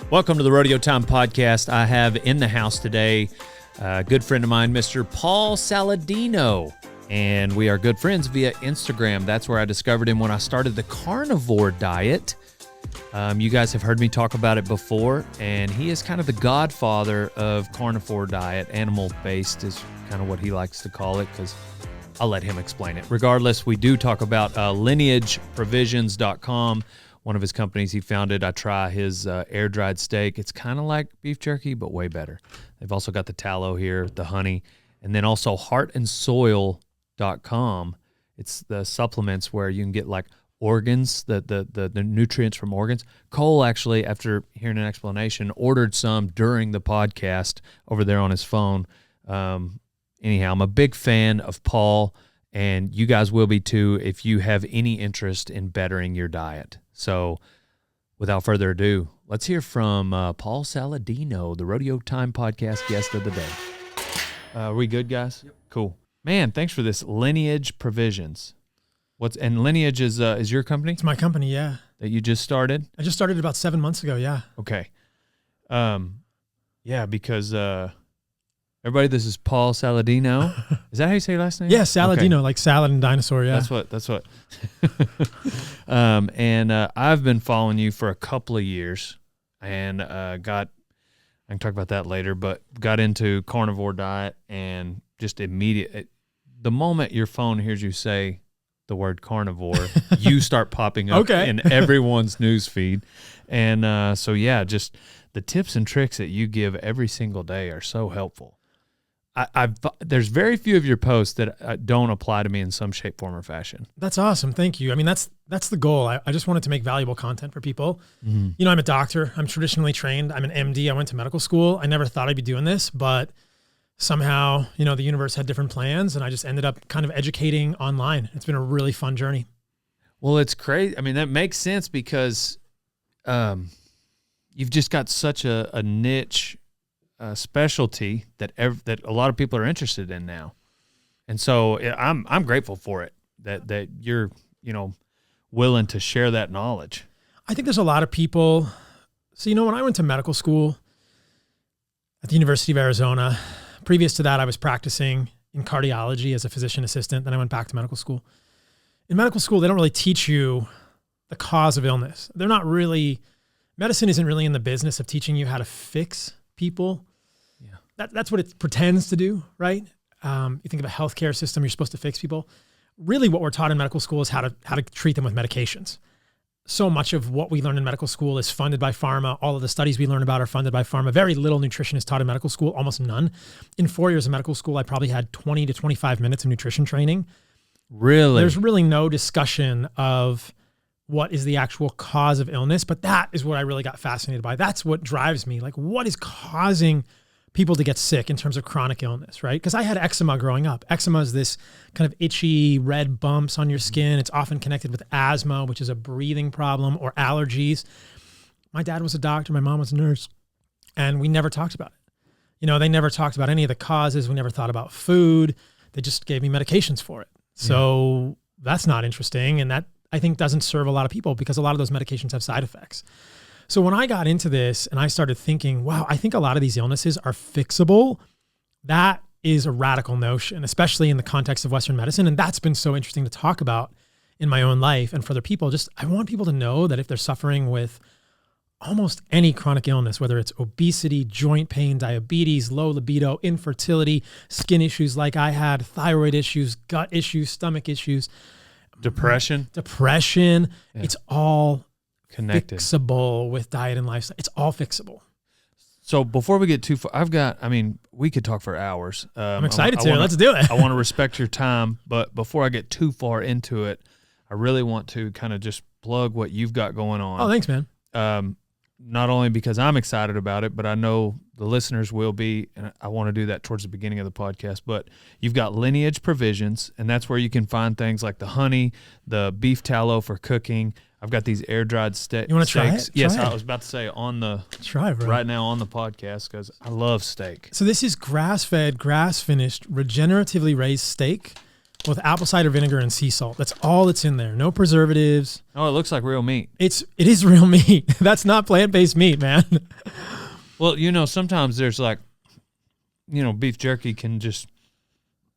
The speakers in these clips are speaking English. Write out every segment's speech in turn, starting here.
Welcome to the Rodeo Time Podcast. I have in the house today a good friend of mine, Mr. Paul Saladinos, and we are good friends via Instagram. That's where I discovered him when I started the carnivore diet. You guys have heard me talk about it before, and he is kind of the godfather of carnivore diet. Animal-based is kind of what he likes to call it, because I'll let him explain it. Regardless, we do talk about lineageprovisions.com. One of his companies he founded. I try his air-dried steak. It's kind of like beef jerky, but way better. They've also got the tallow here, the honey, and then also heartandsoil.com. It's the supplements where you can get like organs, the nutrients from organs. Cole actually, after hearing an explanation, ordered some during the podcast over there on his phone. Anyhow, I'm a big fan of Paul, and you guys will be too if you have any interest in bettering your diet. So without further ado, let's hear from Paul Saladinos, the Rodeo Time Podcast guest of the day. Are we good, guys? Yep. Cool. Man, thanks for this. Lineage Provisions. And Lineage is your company? It's my company, yeah. That you just started? I just started about 7 months ago, yeah. Okay. Yeah, because everybody, this is Paul Saladinos. Is that how you say your last name? Yeah, Saladino, okay. Like salad and dinosaur, yeah. That's what. And I've been following you for a couple of years, and I can talk about that later, but got into carnivore diet, and just the moment your phone hears you say the word carnivore, you start popping up in everyone's news feed. And so, yeah, just the tips and tricks that you give every single day are so helpful. There's very few of your posts that don't apply to me in some shape, form, or fashion. That's awesome. Thank you. I mean, that's the goal. I just wanted to make valuable content for people. Mm-hmm. You know, I'm a doctor. I'm traditionally trained. I'm an MD. I went to medical school. I never thought I'd be doing this, but somehow, you know, the universe had different plans, and I just ended up kind of educating online. It's been a really fun journey. Well, it's crazy. I mean, that makes sense because you've just got such a niche specialty that a lot of people are interested in now, and so I'm grateful for it that you're willing to share that knowledge. I think there's a lot of people. So when I went to medical school at the University of Arizona, previous to that I was practicing in cardiology as a physician assistant. Then I went back to medical school. In medical school, they don't really teach you the cause of illness. Medicine isn't really in the business of teaching you how to fix people. Yeah, that's what it pretends to do, right? You think of a healthcare system, you're supposed to fix people. Really, what we're taught in medical school is how to treat them with medications. So much of what we learn in medical school is funded by pharma. All of the studies we learn about are funded by pharma. Very little nutrition is taught in medical school, almost none. In 4 years of medical school, I probably had 20 to 25 minutes of nutrition training. Really? There's really no discussion of what is the actual cause of illness, but that is what I really got fascinated by. That's what drives me. Like, what is causing people to get sick in terms of chronic illness, right? Because I had eczema growing up. Eczema is this kind of itchy red bumps on your skin. It's often connected with asthma, which is a breathing problem, or allergies. My dad was a doctor. My mom was a nurse, and we never talked about it. They never talked about any of the causes. We never thought about food. They just gave me medications for it. So that's not interesting. And that, I think, doesn't serve a lot of people because a lot of those medications have side effects. So when I got into this and I started thinking, wow, I think a lot of these illnesses are fixable, that is a radical notion, especially in the context of Western medicine. And that's been so interesting to talk about in my own life and for other people. I want people to know that if they're suffering with almost any chronic illness, whether it's obesity, joint pain, diabetes, low libido, infertility, skin issues like I had, thyroid issues, gut issues, stomach issues, depression, yeah. It's all connected, fixable with diet and lifestyle. It's all fixable. So before we get too far, we could talk for hours. I'm excited to. Let's do it. I want to respect your time, but before I get too far into it, I really want to kind of just plug what you've got going on. Oh, thanks, man. Not only because I'm excited about it, but I know the listeners will be, and I want to do that towards the beginning of the podcast, but you've got Lineage Provisions, and that's where you can find things like the honey, the beef tallow for cooking. I've got these air-dried steaks. You want to try it? Yes, I was about to say right now on the podcast because I love steak. So this is grass-fed, grass-finished, regeneratively raised steak with apple cider vinegar and sea salt. That's all that's in there. No preservatives. Oh, it looks like real meat. It is real meat. That's not plant-based meat, man. Well, sometimes there's like, beef jerky can just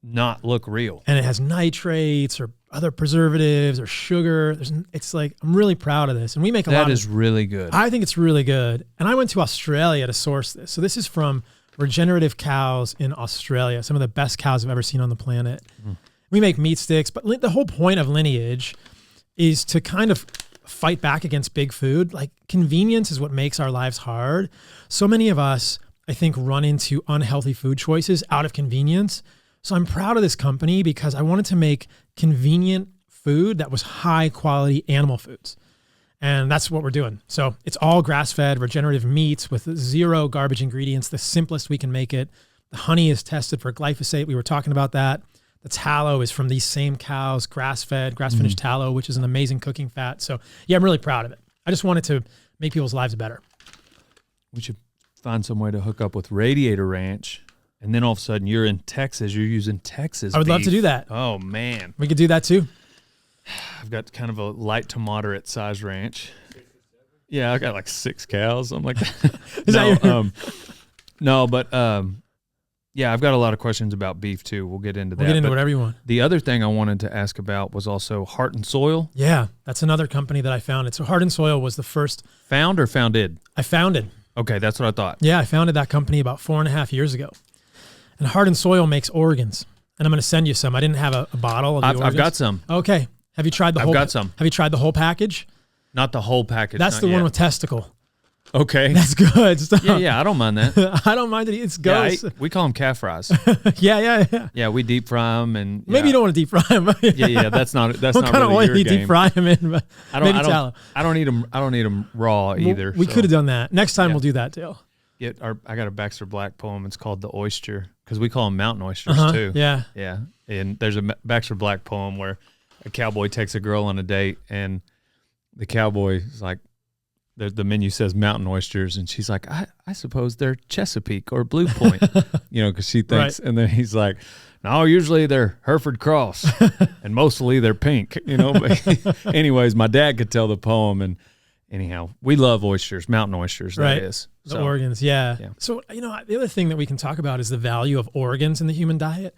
not look real. And it has nitrates or other preservatives or sugar. It's like, I'm really proud of this. And we make a lot of... That is really good. I think it's really good. And I went to Australia to source this. So this is from regenerative cows in Australia, some of the best cows I've ever seen on the planet. We make meat sticks, but the whole point of lineage is to kind of fight back against big food. Like, convenience is what makes our lives hard. So many of us, I think, run into unhealthy food choices out of convenience. So I'm proud of this company because I wanted to make convenient food that was high quality animal foods. And that's what we're doing. So it's all grass-fed, regenerative meats with 0 garbage ingredients, the simplest we can make it. The honey is tested for glyphosate. We were talking about that. The tallow is from these same cows, grass-fed, grass-finished tallow, which is an amazing cooking fat. So yeah, I'm really proud of it. I just wanted to make people's lives better. We should find some way to hook up with Radiator Ranch. And then all of a sudden you're in Texas. You're using Texas I would love beef. to do that. Oh, man. We could do that too. I've got kind of a light to moderate size ranch. Yeah, I got like 6 cows. I'm like, yeah, I've got a lot of questions about beef too. We'll get into that. We'll get into whatever you want. The other thing I wanted to ask about was also Heart and Soil. Yeah, that's another company that I founded. So Heart and Soil was the first. Found or founded? I founded. Okay, that's what I thought. Yeah, I founded that company about 4.5 years ago. And Heart and Soil makes organs. And I'm going to send you some. I didn't have a bottle of the organs. I've got some. Okay. Have you tried the whole? I've got some. Have you tried the whole package? Not the whole package. That's the one with testicle. Okay. That's good stuff. Yeah, I don't mind that. I don't mind it. It's good. Yeah, we call them calf fries. Yeah. Yeah, we deep fry them, and maybe you don't want to deep fry them. Yeah. That's not what really kind of oil your you game. deep fry them in? But I don't. maybe tallow. I don't need them raw either. We could have done that. Next time we'll do that, Dale. I got a Baxter Black poem. It's called The Oyster, because we call them mountain oysters too. Yeah. Yeah. And there's a Baxter Black poem where a cowboy takes a girl on a date, and the cowboy is like, the menu says mountain oysters, and she's like, I suppose they're Chesapeake or Blue Point, because she thinks, and then he's like, no, usually they're Hereford Cross, and mostly they're pink, But anyways, my dad could tell the poem, and anyhow, we love oysters, mountain oysters, that is. The organs, yeah. So, the other thing that we can talk about is the value of organs in the human diet.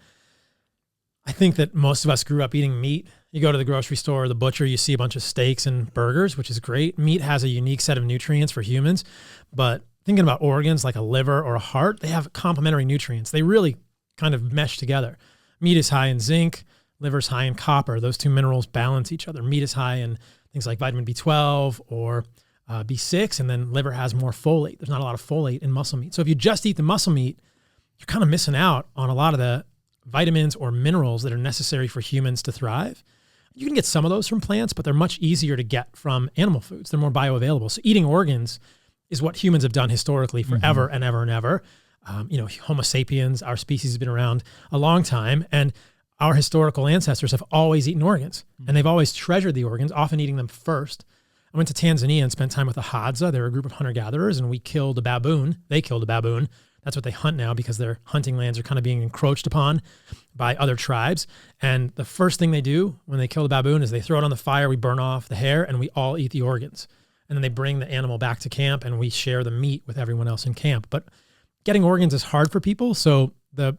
I think that most of us grew up eating meat. You go to the grocery store or the butcher, you see a bunch of steaks and burgers, which is great. Meat has a unique set of nutrients for humans, but thinking about organs like a liver or a heart, they have complementary nutrients. They really kind of mesh together. Meat is high in zinc, liver's high in copper. Those two minerals balance each other. Meat is high in things like vitamin B12 or B6, and then liver has more folate. There's not a lot of folate in muscle meat. So if you just eat the muscle meat, you're kind of missing out on a lot of the vitamins or minerals that are necessary for humans to thrive. You can get some of those from plants, but they're much easier to get from animal foods. They're more bioavailable. So eating organs is what humans have done historically forever and ever and ever. Homo sapiens, our species has been around a long time, and our historical ancestors have always eaten organs, and they've always treasured the organs, often eating them first. I went to Tanzania and spent time with the Hadza. They're a group of hunter-gatherers, and we killed a baboon. They killed a baboon. That's what they hunt now because their hunting lands are kind of being encroached upon by other tribes. And the first thing they do when they kill the baboon is they throw it on the fire, we burn off the hair, and we all eat the organs. And then they bring the animal back to camp, and we share the meat with everyone else in camp. But getting organs is hard for people, so the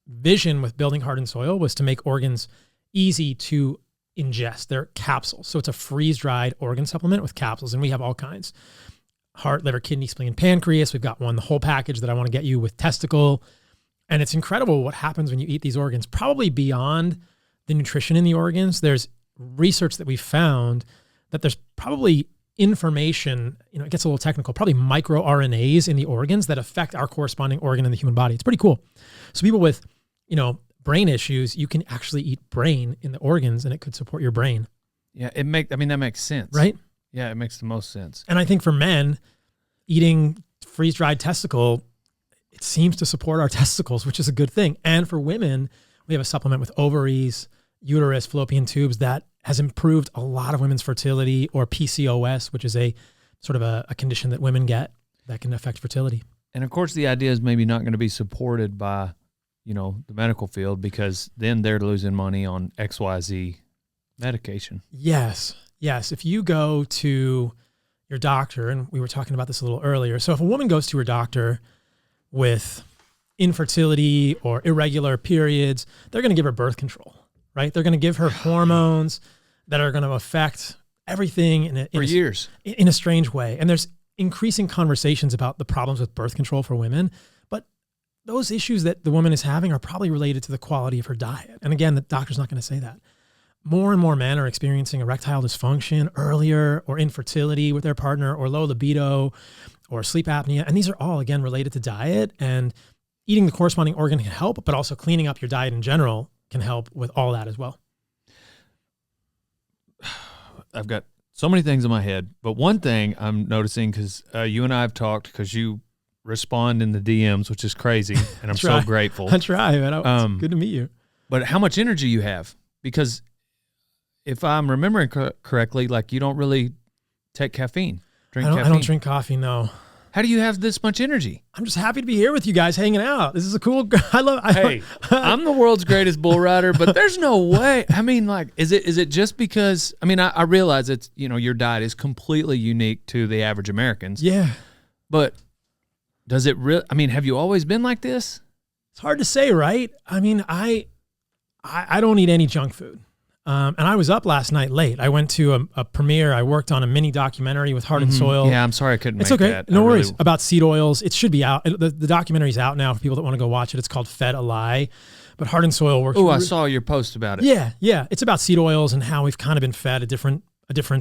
vision with building Heart and Soil was to make organs easy to ingest. They're capsules. So it's a freeze-dried organ supplement with capsules, and we have all kinds. Heart, liver, kidney, spleen, pancreas. We've got one, the whole package that I want to get you with testicle. And it's incredible what happens when you eat these organs, probably beyond the nutrition in the organs. There's research that we found that there's probably information, it gets a little technical, probably microRNAs in the organs that affect our corresponding organ in the human body. It's pretty cool. So people with, brain issues, you can actually eat brain in the organs and it could support your brain. Yeah, that makes sense. Right? Yeah, it makes the most sense. And I think for men, eating freeze-dried testicle, it seems to support our testicles, which is a good thing. And for women, we have a supplement with ovaries, uterus, fallopian tubes that has improved a lot of women's fertility, or PCOS, which is a sort of a condition that women get that can affect fertility. And of course, the idea is maybe not going to be supported by the medical field, because then they're losing money on XYZ medication. Yes. If you go to your doctor, and we were talking about this a little earlier. So if a woman goes to her doctor with infertility or irregular periods, they're going to give her birth control, right? They're going to give her hormones that are going to affect everything for years in a strange way. And there's increasing conversations about the problems with birth control for women. But those issues that the woman is having are probably related to the quality of her diet. And again, the doctor's not going to say that. More and more men are experiencing erectile dysfunction earlier, or infertility with their partner, or low libido, or sleep apnea. And these are all, again, related to diet, and eating the corresponding organ can help, but also cleaning up your diet in general can help with all that as well. I've got so many things in my head, but one thing I'm noticing, because you and I have talked, because you respond in the DMs, which is crazy, and I'm so grateful. I try, man. It's good to meet you. But how much energy you have, because if I'm remembering correctly, like, you don't really take caffeine. I don't drink coffee, no. How do you have this much energy? I'm just happy to be here with you guys hanging out. This is a cool. Hey, I'm the world's greatest bull rider, but there's no way. I mean, like, is it just because? I mean, I realize it's, your diet is completely unique to the average Americans. Yeah. But does it really? I mean, have you always been like this? It's hard to say, right? I mean, I don't eat any junk food. And I was up last night late. I went to a premiere. I worked on a mini documentary with Heart and Soil. Yeah, I'm sorry I couldn't make okay. that. No worries. About seed oils. It should be out. The documentary's out now for people that want to go watch it. It's called Fed a Lie. But Heart and Soil works. Oh, I saw your post about it. Yeah. It's about seed oils and how we've kind of been fed a different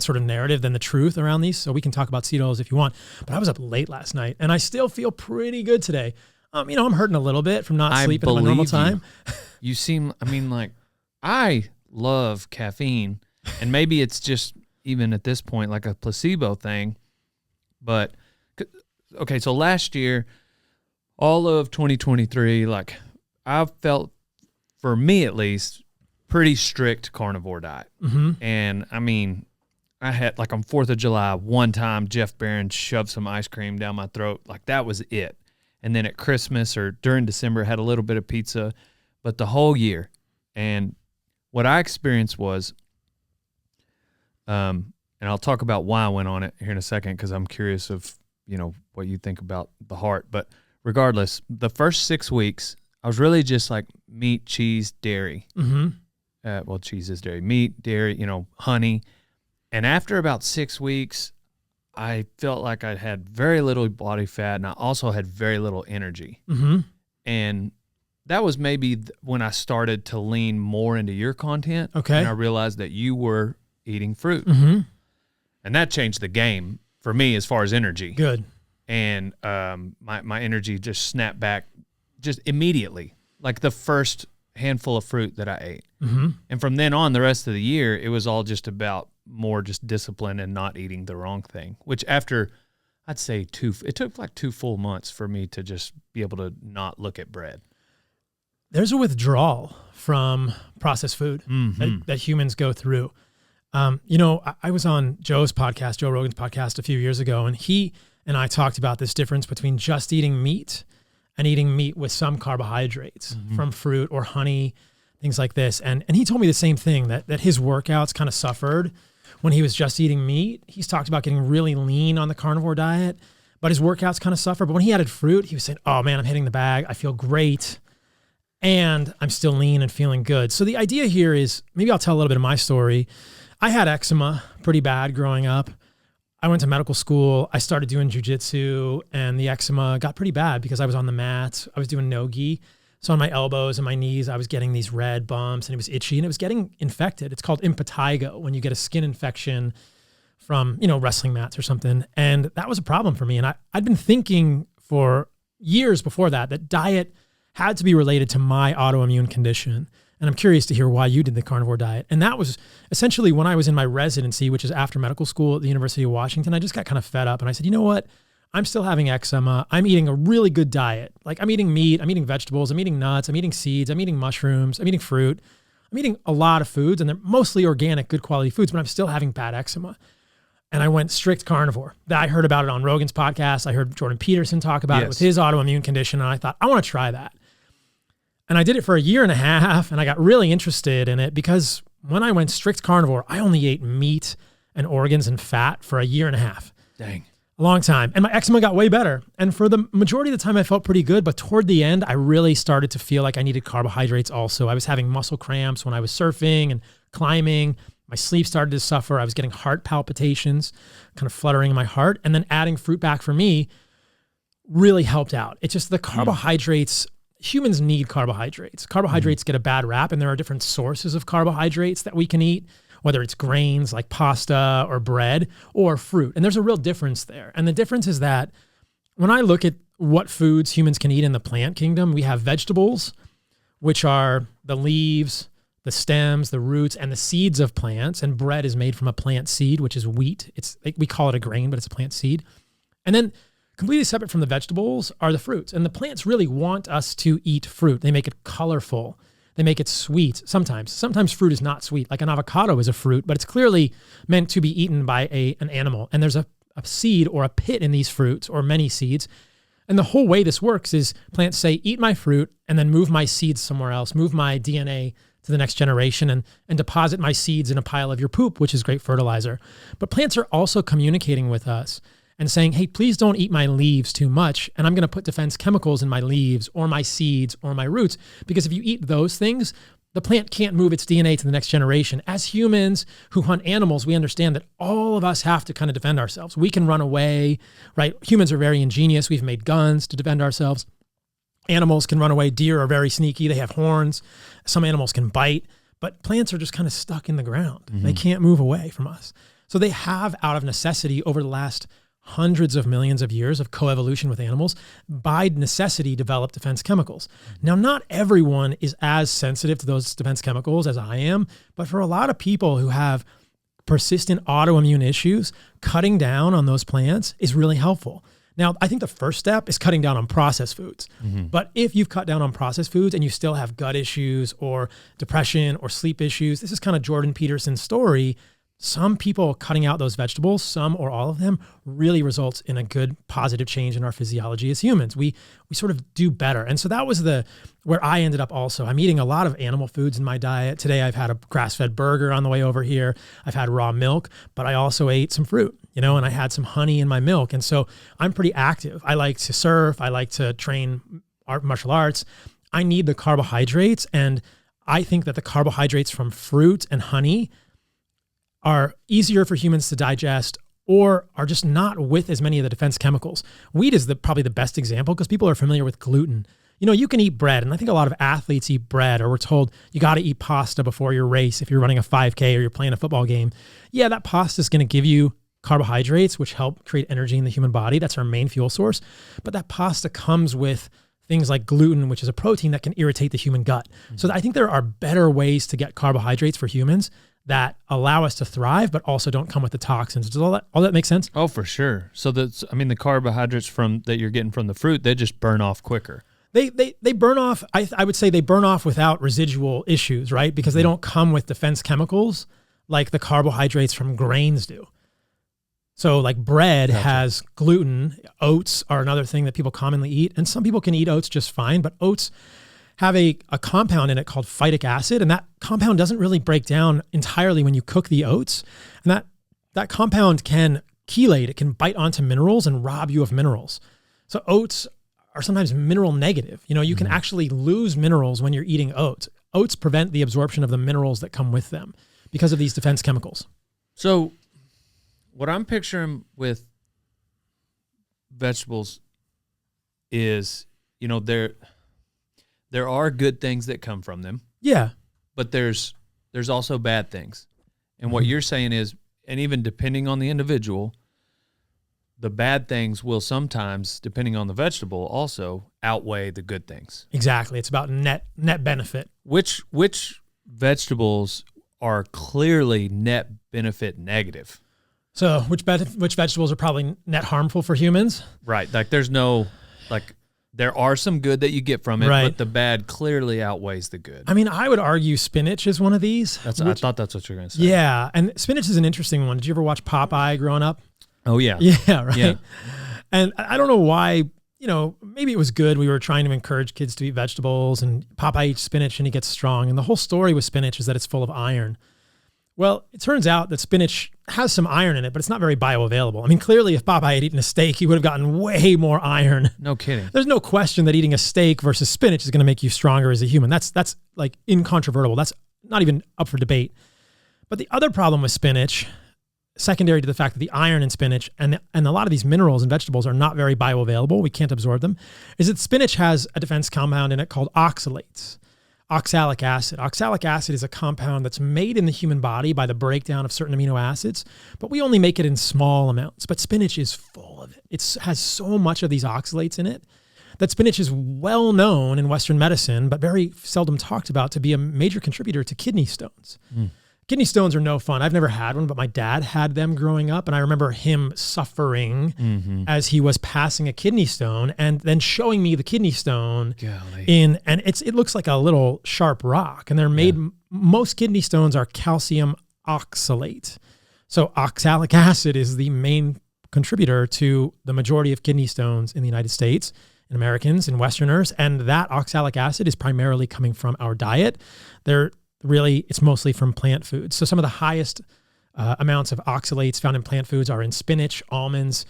sort of narrative than the truth around these. So we can talk about seed oils if you want. But I was up late last night, and I still feel pretty good today. I'm hurting a little bit from not sleeping at my normal time. You seem, I love caffeine, and maybe it's just, even at this point, like a placebo thing. But okay, so last year, all of 2023, like, I felt, for me at least, pretty strict carnivore diet. And I had, like, on 4th of July, one time Jeff Barron shoved some ice cream down my throat. Like, that was it. And then at Christmas or during December, had a little bit of pizza, but the whole year. And what I experienced was, and I'll talk about why I went on it here in a second, because I'm curious of, what you think about the heart. But regardless, the first 6 weeks, I was really just like meat, cheese, dairy. Well, cheese is dairy. Meat, dairy, honey. And after about 6 weeks, I felt like I had very little body fat, and I also had very little energy. And that was maybe when I started to lean more into your content. Okay. And I realized that you were eating fruit. And that changed the game for me as far as energy. Good. And my energy just snapped back just immediately, like the first handful of fruit that I ate. And from then on, the rest of the year, it was all just about more just discipline and not eating the wrong thing, which after, I'd say it took like 2 full months for me to just be able to not look at bread. There's a withdrawal from processed food that humans go through. I was on Joe Rogan's podcast a few years ago, and he and I talked about this difference between just eating meat and eating meat with some carbohydrates from fruit or honey, things like this. And he told me the same thing, that his workouts kind of suffered when he was just eating meat. He's talked about getting really lean on the carnivore diet, but his workouts kind of suffered. But when he added fruit, he was saying, oh man, I'm hitting the bag. I feel great. And I'm still lean and feeling good. So the idea here is, maybe I'll tell a little bit of my story. I had eczema pretty bad growing up. I went to medical school. I started doing jujitsu, and the eczema got pretty bad because I was on the mat. I was doing no-gi. So on my elbows and my knees, I was getting these red bumps, and it was itchy, and it was getting infected. It's called impetigo, when you get a skin infection from, wrestling mats or something. And that was a problem for me. And I'd been thinking for years before that diet had to be related to my autoimmune condition. And I'm curious to hear why you did the carnivore diet. And that was essentially when I was in my residency, which is after medical school at the University of Washington. I just got kind of fed up, and I said, you know what? I'm still having eczema. I'm eating a really good diet. Like, I'm eating meat, I'm eating vegetables, I'm eating nuts, I'm eating seeds, I'm eating mushrooms, I'm eating fruit. I'm eating a lot of foods, and they're mostly organic, good quality foods, but I'm still having bad eczema. And I went strict carnivore. I heard about it on Rogan's podcast. I heard Jordan Peterson talk about it with his autoimmune condition, and I thought, I want to try that. And I did it for a year and a half, and I got really interested in it because when I went strict carnivore, I only ate meat and organs and fat for a year and a half. Dang. A long time. And my eczema got way better. And for the majority of the time, I felt pretty good. But toward the end, I really started to feel like I needed carbohydrates also. I was having muscle cramps when I was surfing and climbing. My sleep started to suffer. I was getting heart palpitations, kind of fluttering in my heart. And then adding fruit back for me really helped out. It's just the carbohydrates. Humans need carbohydrates. Carbohydrates get a bad rap, and there are different sources of carbohydrates that we can eat, whether it's grains like pasta or bread or fruit. And there's a real difference there. And the difference is that when I look at what foods humans can eat in the plant kingdom, we have vegetables, which are the leaves, the stems, the roots, and the seeds of plants. And bread is made from a plant seed, which is wheat. We call it a grain, but it's a plant seed. And then completely separate from the vegetables are the fruits. And the plants really want us to eat fruit. They make it colorful. They make it sweet sometimes. Sometimes fruit is not sweet. Like an avocado is a fruit, but it's clearly meant to be eaten by an animal. And there's a seed or a pit in these fruits, or many seeds. And the whole way this works is plants say, eat my fruit and then move my seeds somewhere else, move my DNA to the next generation and deposit my seeds in a pile of your poop, which is great fertilizer. But plants are also communicating with us and saying, hey, please don't eat my leaves too much. And I'm going to put defense chemicals in my leaves or my seeds or my roots. Because if you eat those things, the plant can't move its DNA to the next generation. As humans who hunt animals, we understand that all of us have to kind of defend ourselves. We can run away, right? Humans are very ingenious. We've made guns to defend ourselves. Animals can run away. Deer are very sneaky. They have horns. Some animals can bite. But plants are just kind of stuck in the ground. They can't move away from us. So they have, out of necessity, over the last hundreds of millions of years of coevolution with animals, by necessity developed defense chemicals. Now, not everyone is as sensitive to those defense chemicals as I am, but for a lot of people who have persistent autoimmune issues, cutting down on those plants is really helpful. Now, I think the first step is cutting down on processed foods. But if you've cut down on processed foods and you still have gut issues or depression or sleep issues, this is kind of Jordan Peterson's story. Some people cutting out those vegetables, some or all of them, really results in a good positive change in our physiology as humans. We sort of do better. And so that was where I ended up also. I'm eating a lot of animal foods in my diet. Today I've had a grass-fed burger on the way over here. I've had raw milk, but I also ate some fruit, and I had some honey in my milk. And so I'm pretty active. I like to surf. I like to train martial arts. I need the carbohydrates. And I think that the carbohydrates from fruit and honey are easier for humans to digest, or are just not with as many of the defense chemicals. Wheat is probably the best example because people are familiar with gluten. You can eat bread, and I think a lot of athletes eat bread, or we're told you got to eat pasta before your race if you're running a 5K or you're playing a football game. Yeah, that pasta is going to give you carbohydrates, which help create energy in the human body. That's our main fuel source. But that pasta comes with things like gluten, which is a protein that can irritate the human gut. So I think there are better ways to get carbohydrates for humans that allow us to thrive, but also don't come with the toxins. Does all that make sense? Oh, for sure. So the carbohydrates that you're getting from the fruit, they just burn off quicker. They burn off. I would say they burn off without residual issues, right? Because they don't come with defense chemicals like the carbohydrates from grains do. So like bread has gluten. Oats are another thing that people commonly eat. And some people can eat oats just fine, but oats have a compound in it called phytic acid, and that compound doesn't really break down entirely when you cook the oats. And that compound can chelate, it can bite onto minerals and rob you of minerals. So oats are sometimes mineral negative. You can actually lose minerals when you're eating oats. Oats prevent the absorption of the minerals that come with them because of these defense chemicals. So what I'm picturing with vegetables is, there are good things that come from them. Yeah. But there's also bad things. And what you're saying is, and even depending on the individual, the bad things will sometimes, depending on the vegetable, also outweigh the good things. Exactly. It's about net benefit. Which vegetables are clearly net benefit negative? So which vegetables are probably net harmful for humans? Right. Like there are some good that you get from it, right, but the bad clearly outweighs the good. I mean, I would argue spinach is one of these. I thought that's what you were going to say. Yeah, and spinach is an interesting one. Did you ever watch Popeye growing up? Oh, yeah. Yeah, right. Yeah. And I don't know why, maybe it was good. We were trying to encourage kids to eat vegetables, and Popeye eats spinach and he gets strong. And the whole story with spinach is that it's full of iron. Well, it turns out that spinach has some iron in it, but it's not very bioavailable. I mean, clearly if Popeye had eaten a steak, he would have gotten way more iron. No kidding. There's no question that eating a steak versus spinach is going to make you stronger as a human. That's like incontrovertible. That's not even up for debate. But the other problem with spinach, secondary to the fact that the iron in spinach and a lot of these minerals and vegetables are not very bioavailable, we can't absorb them, is that spinach has a defense compound in it called oxalates. Oxalic acid. Oxalic acid is a compound that's made in the human body by the breakdown of certain amino acids, but we only make it in small amounts. But spinach is full of it. It has so much of these oxalates in it that spinach is well known in Western medicine, but very seldom talked about, to be a major contributor to kidney stones. Kidney stones are no fun. I've never had one, but my dad had them growing up. And I remember him suffering as he was passing a kidney stone and then showing me the kidney stone and it looks like a little sharp rock. And they're made, most kidney stones are calcium oxalate. So oxalic acid is the main contributor to the majority of kidney stones in the United States, in Americans, in Westerners. And that oxalic acid is primarily coming from our diet. It's mostly from plant foods. So some of the highest amounts of oxalates found in plant foods are in spinach, almonds,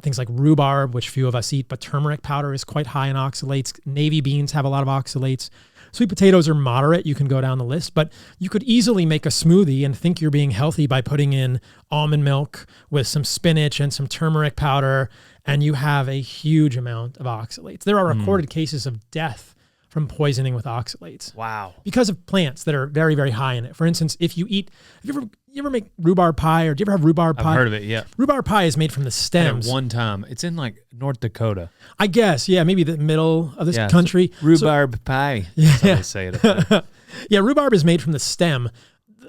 things like rhubarb, which few of us eat, but turmeric powder is quite high in oxalates. Navy beans have a lot of oxalates. Sweet potatoes are moderate. You can go down the list, but you could easily make a smoothie and think you're being healthy by putting in almond milk with some spinach and some turmeric powder, and you have a huge amount of oxalates. There are recorded cases of death from poisoning with oxalates. Wow. Because of plants that are very, very high in it. For instance, if you ever make rhubarb pie, or do you ever have rhubarb pie? I've heard of it, yeah. Rhubarb pie is made from the stems. At one time. It's in like North Dakota. I guess, yeah, maybe the middle of this country. Rhubarb pie. That's how they say it. Yeah, rhubarb is made from the stem.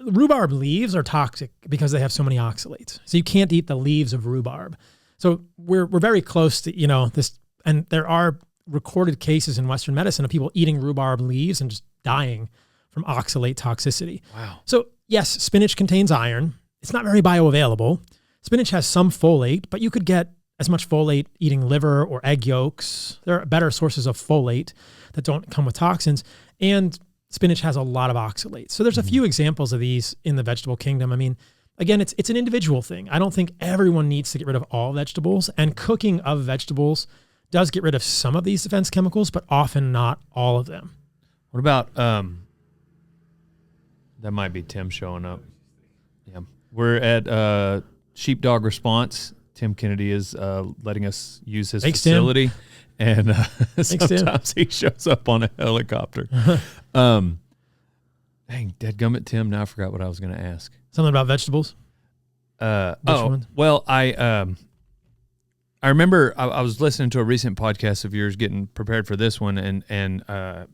Rhubarb leaves are toxic because they have so many oxalates. So you can't eat the leaves of rhubarb. So we're very close to, this, and there are recorded cases in Western medicine of people eating rhubarb leaves and just dying from oxalate toxicity. Wow. So yes, spinach contains iron. It's not very bioavailable. Spinach has some folate, but you could get as much folate eating liver or egg yolks. There are better sources of folate that don't come with toxins. And spinach has a lot of oxalates. So there's a few examples of these in the vegetable kingdom. I mean, again, it's an individual thing. I don't think everyone needs to get rid of all vegetables, and cooking of vegetables does get rid of some of these defense chemicals, but often not all of them. What about, that might be Tim showing up. Yeah. We're at Sheepdog Response. Tim Kennedy is letting us use his facility. Tim. And sometimes he shows up on a helicopter. Dang, dadgummit, Tim. Now I forgot what I was going to ask. Something about vegetables? Well, I remember I was listening to a recent podcast of yours getting prepared for this one, and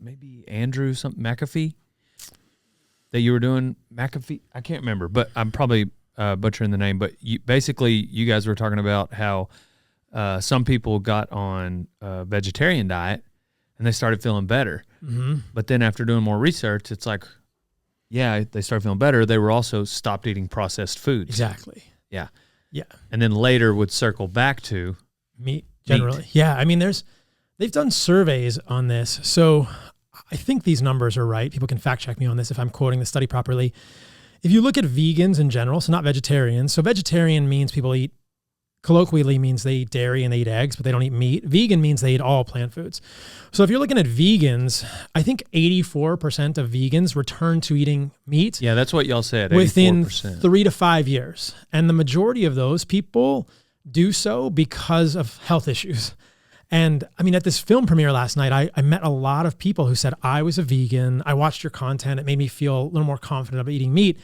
maybe Andrew McAfee that you were doing. McAfee, I can't remember, but I'm probably butchering the name. But you guys were talking about how some people got on a vegetarian diet and they started feeling better. But then after doing more research, it's like, yeah, they started feeling better. They were also stopped eating processed foods. Exactly. Yeah. Yeah. And then later would circle back to meat generally. Yeah. I mean, they've done surveys on this. So I think these numbers are right. People can fact check me on this if I'm quoting the study properly. If you look at vegans in general, so not vegetarians. So vegetarian means people eat, colloquially means they eat dairy and they eat eggs, but they don't eat meat. Vegan means they eat all plant foods. So if you're looking at vegans, I think 84% of vegans return to eating meat. Yeah, that's what y'all said. 84%. Within 3 to 5 years. And the majority of those people do so because of health issues. And I mean, at this film premiere last night, I met a lot of people who said, I was a vegan. I watched your content. It made me feel a little more confident about eating meat.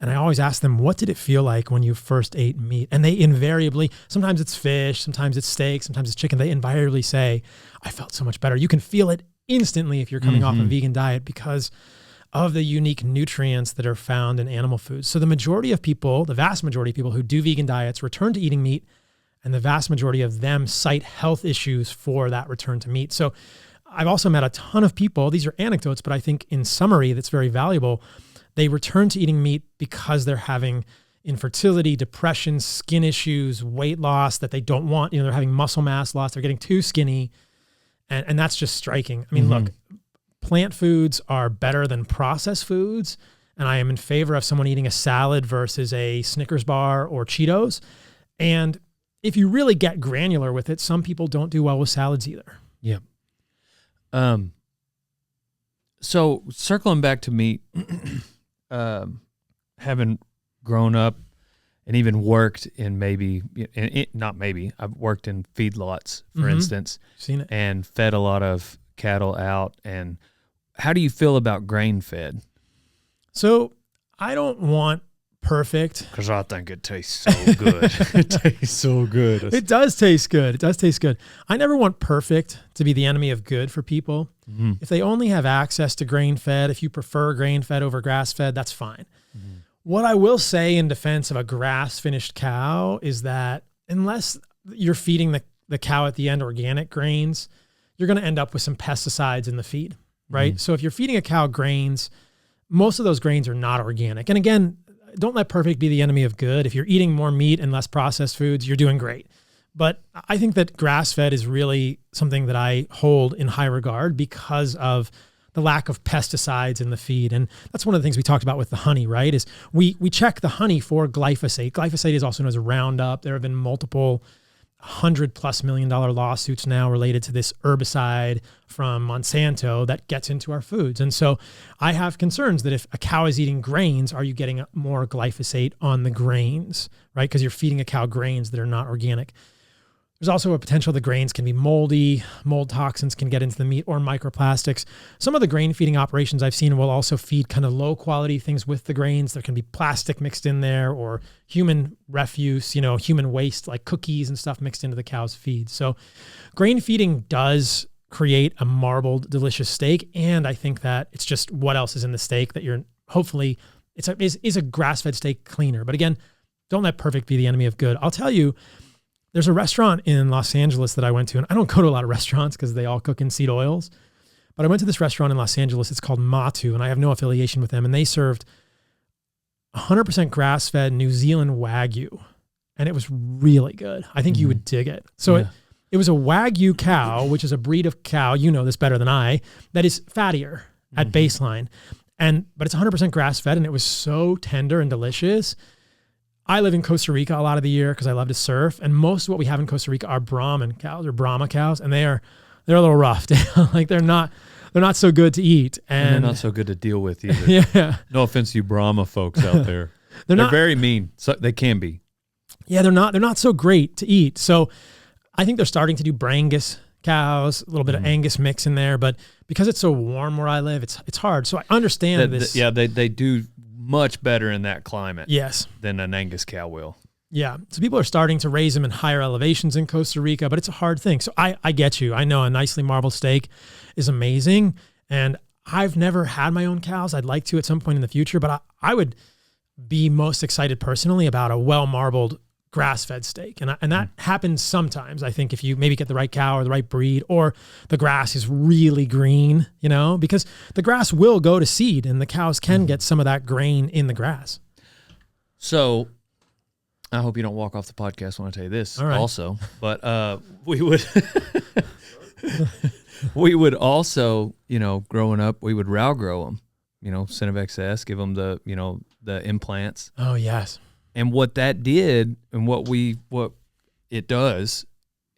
And I always ask them, what did it feel like when you first ate meat? And they invariably, sometimes it's fish, sometimes it's steak, sometimes it's chicken. They invariably say, I felt so much better. You can feel it instantly if you're coming off a vegan diet because of the unique nutrients that are found in animal foods. So the majority of people, the vast majority of people who do vegan diets return to eating meat, and the vast majority of them cite health issues for that return to meat. So I've also met a ton of people, these are anecdotes, but I think in summary, that's very valuable. They return to eating meat because they're having infertility, depression, skin issues, weight loss that they don't want. They're having muscle mass loss. They're getting too skinny. And that's just striking. I mean, look, plant foods are better than processed foods. And I am in favor of someone eating a salad versus a Snickers bar or Cheetos. And if you really get granular with it, some people don't do well with salads either. Yeah. So circling back to meat, having grown up and even worked in I've worked in feedlots, for instance. Seen it. And fed a lot of cattle out. And how do you feel about grain fed? So I don't want perfect. Because I think it tastes so good. It tastes so good. It does taste good. It does taste good. I never want perfect to be the enemy of good for people. If they only have access to grain fed, if you prefer grain fed over grass fed, that's fine. What I will say in defense of a grass finished cow is that unless you're feeding the cow at the end organic grains, you're going to end up with some pesticides in the feed, right? So if you're feeding a cow grains, most of those grains are not organic. And again, don't let perfect be the enemy of good. If you're eating more meat and less processed foods, you're doing great. But I think that grass-fed is really something that I hold in high regard because of the lack of pesticides in the feed. And that's one of the things we talked about with the honey, right? Is we check the honey for glyphosate. Glyphosate is also known as Roundup. There have been multiple $100+ million lawsuits now related to this herbicide from Monsanto that gets into our foods. And so I have concerns that if a cow is eating grains, are you getting more glyphosate on the grains, right? Because you're feeding a cow grains that are not organic. There's also a potential the grains can be moldy. Mold toxins can get into the meat or microplastics. Some of the grain feeding operations I've seen will also feed kind of low quality things with the grains. There can be plastic mixed in there or human refuse, human waste like cookies and stuff mixed into the cow's feed. So grain feeding does create a marbled, delicious steak. And I think that it's just what else is in the steak that you're hopefully, is a grass-fed steak cleaner. But again, don't let perfect be the enemy of good. I'll tell you, there's a restaurant in Los Angeles that I went to, and I don't go to a lot of restaurants because they all cook in seed oils, but I went to this restaurant in Los Angeles. It's called Matu, and I have no affiliation with them, and they served 100% grass-fed New Zealand Wagyu, and it was really good. I think you would dig it. So it was a Wagyu cow, which is a breed of cow, you know this better than I, that is fattier at baseline, but it's 100% grass-fed, and it was so tender and delicious. I live in Costa Rica a lot of the year because I love to surf, and most of what we have in Costa Rica are Brahman cows or Brahma cows, and they're a little rough. Like they're not so good to eat, and they're not so good to deal with either. Yeah. No offense to you Brahma folks out there. they're very mean. So they can be. Yeah, they're not so great to eat. So I think they're starting to do Brangus cows, a little bit of Angus mix in there, but because it's so warm where I live, it's hard. So I understand this. They do much better in that climate than an Angus cow will. Yeah. So people are starting to raise them in higher elevations in Costa Rica, but it's a hard thing. So I get you. I know a nicely marbled steak is amazing. And I've never had my own cows. I'd like to at some point in the future, but I would be most excited personally about a well-marbled grass-fed steak. And that happens sometimes, I think, if you maybe get the right cow or the right breed, or the grass is really green, because the grass will go to seed and the cows can get some of that grain in the grass. So I hope you don't walk off the podcast when I tell you this also, but we would also, growing up, we would raw grow them, Cinevex S, give them the implants. Oh, yes. And what that did, and what it does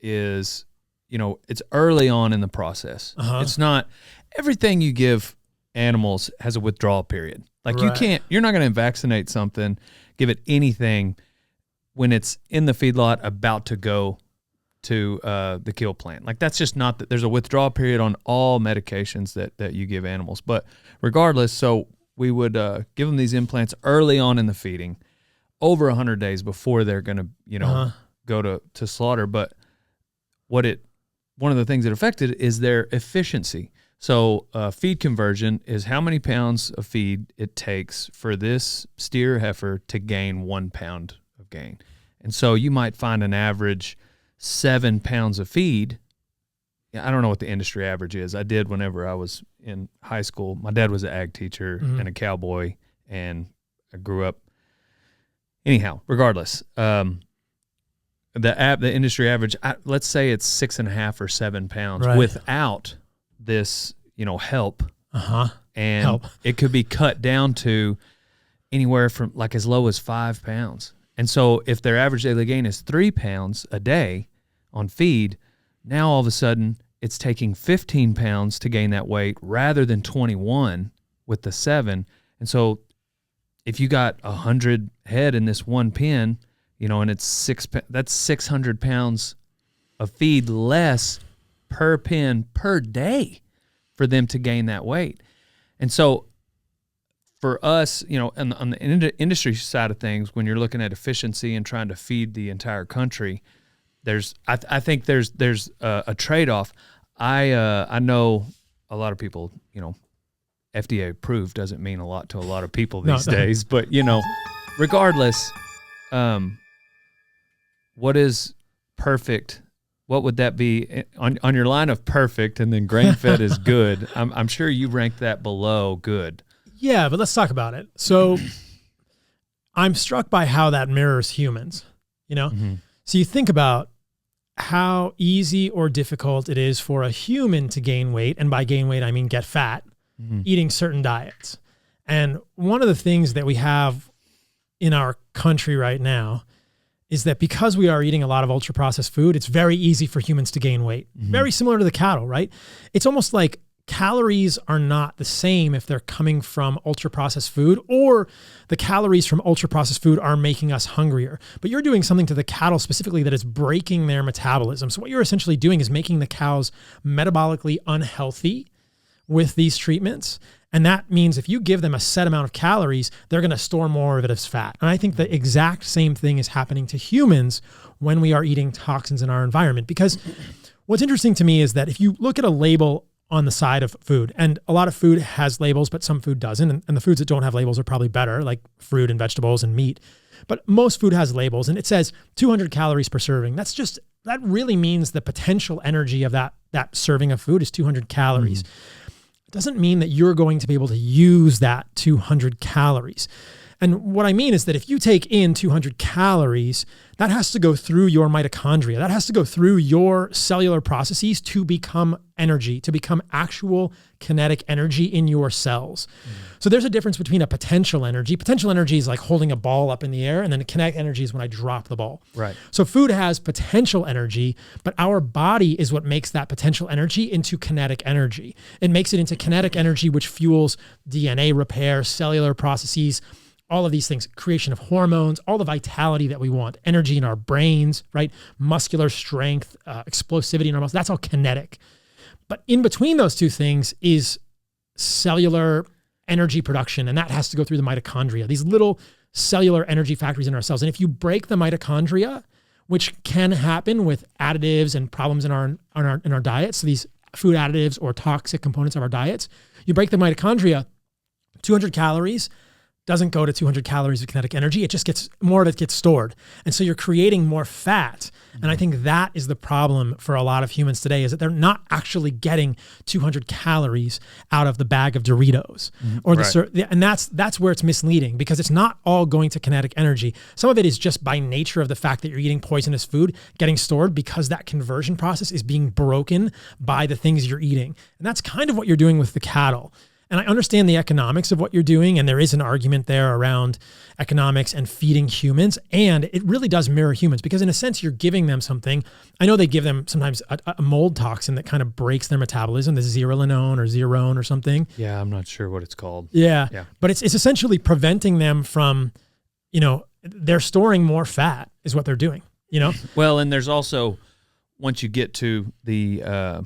is, it's early on in the process. It's not everything you give animals has a withdrawal period. Like you're not going to vaccinate something, give it anything when it's in the feedlot about to go to the kill plant. Like that's just not that. There's a withdrawal period on all medications that you give animals. But regardless, so we would give them these implants early on in the feeding, over 100 days before they're going to, go to slaughter. But one of the things that affected is their efficiency. So feed conversion is how many pounds of feed it takes for this steer heifer to gain 1 pound of gain. And so you might find an average 7 pounds of feed. I don't know what the industry average is. I did whenever I was in high school. My dad was an ag teacher and a cowboy, and I grew up anyhow, regardless, the industry average, let's say it's 6.5 or 7 pounds without this, help. And help. It could be cut down to anywhere from like as low as 5 pounds. And so if their average daily gain is 3 pounds a day on feed, now all of a sudden it's taking 15 pounds to gain that weight rather than 21 with the 7. And so if you got 100 head in this one pen, and it's that's 600 pounds of feed less per pen per day for them to gain that weight. And so for us, on the industry side of things, when you're looking at efficiency and trying to feed the entire country, I think there's a trade-off. I know a lot of people, FDA approved doesn't mean a lot to a lot of people these days, but regardless, what is perfect? What would that be on your line of perfect, and then grain-fed is good? I'm sure you rank that below good. Yeah, but let's talk about it. So I'm struck by how that mirrors humans, So you think about how easy or difficult it is for a human to gain weight, and by gain weight, I mean get fat, eating certain diets. And one of the things that we have in our country right now is that because we are eating a lot of ultra-processed food, it's very easy for humans to gain weight. Very similar to the cattle, right? It's almost like calories are not the same if they're coming from ultra-processed food, or the calories from ultra-processed food are making us hungrier. But you're doing something to the cattle specifically that is breaking their metabolism. So what you're essentially doing is making the cows metabolically unhealthy with these treatments. And that means if you give them a set amount of calories, they're going to store more of it as fat. And I think the exact same thing is happening to humans when we are eating toxins in our environment. Because what's interesting to me is that if you look at a label on the side of food, and a lot of food has labels, but some food doesn't. And the foods that don't have labels are probably better, like fruit and vegetables and meat. But most food has labels, and it says 200 calories per serving. That really means the potential energy of that serving of food is 200 calories. It doesn't mean that you're going to be able to use that 200 calories. And what I mean is that if you take in 200 calories, that has to go through your mitochondria. That has to go through your cellular processes to become energy, to become actual kinetic energy in your cells. So there's a difference between a potential energy. Potential energy is like holding a ball up in the air, and then kinetic energy is when I drop the ball. Right. So food has potential energy, but our body is what makes that potential energy into kinetic energy. It makes it into kinetic energy, which fuels DNA repair, cellular processes, all of these things, creation of hormones, all the vitality that we want, energy in our brains, right? Muscular strength, explosivity in our muscles, that's all kinetic. But in between those two things is cellular energy production, and that has to go through the mitochondria, these little cellular energy factories in our cells. And if you break the mitochondria, which can happen with additives and problems in our diets, so these food additives or toxic components of our diets, you break the mitochondria, 200 calories doesn't go to 200 calories of kinetic energy. It just gets, more of it gets stored. And so you're creating more fat. And I think that is the problem for a lot of humans today, is that they're not actually getting 200 calories out of the bag of Doritos. Or and that's where it's misleading, because it's not all going to kinetic energy. Some of it is just by nature of the fact that you're eating poisonous food getting stored, because that conversion process is being broken by the things you're eating. And that's kind of what you're doing with the cattle. And I understand the economics of what you're doing, and there is an argument there around economics and feeding humans, and it really does mirror humans, because in a sense, you're giving them something. I know they give them sometimes a mold toxin that kind of breaks their metabolism, the zearalenone or Zerone or something. Yeah, I'm not sure what it's called. Yeah. But it's essentially preventing them from, they're storing more fat is what they're doing, Well, and there's also, once you get to the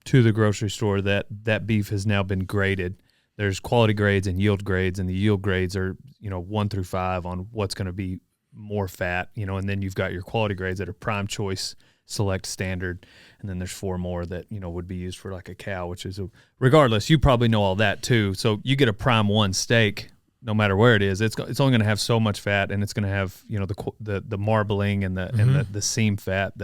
grocery store, that beef has now been graded. There's quality grades and yield grades, and the yield grades are, 1 through 5 on what's going to be more fat, and then you've got your quality grades that are prime choice, select, standard, and then there's 4 more that, would be used for like a cow, which is regardless, you probably know all that too. So you get a prime 1 steak, no matter where it is, it's only going to have so much fat, and it's going to have, the marbling and the seam fat,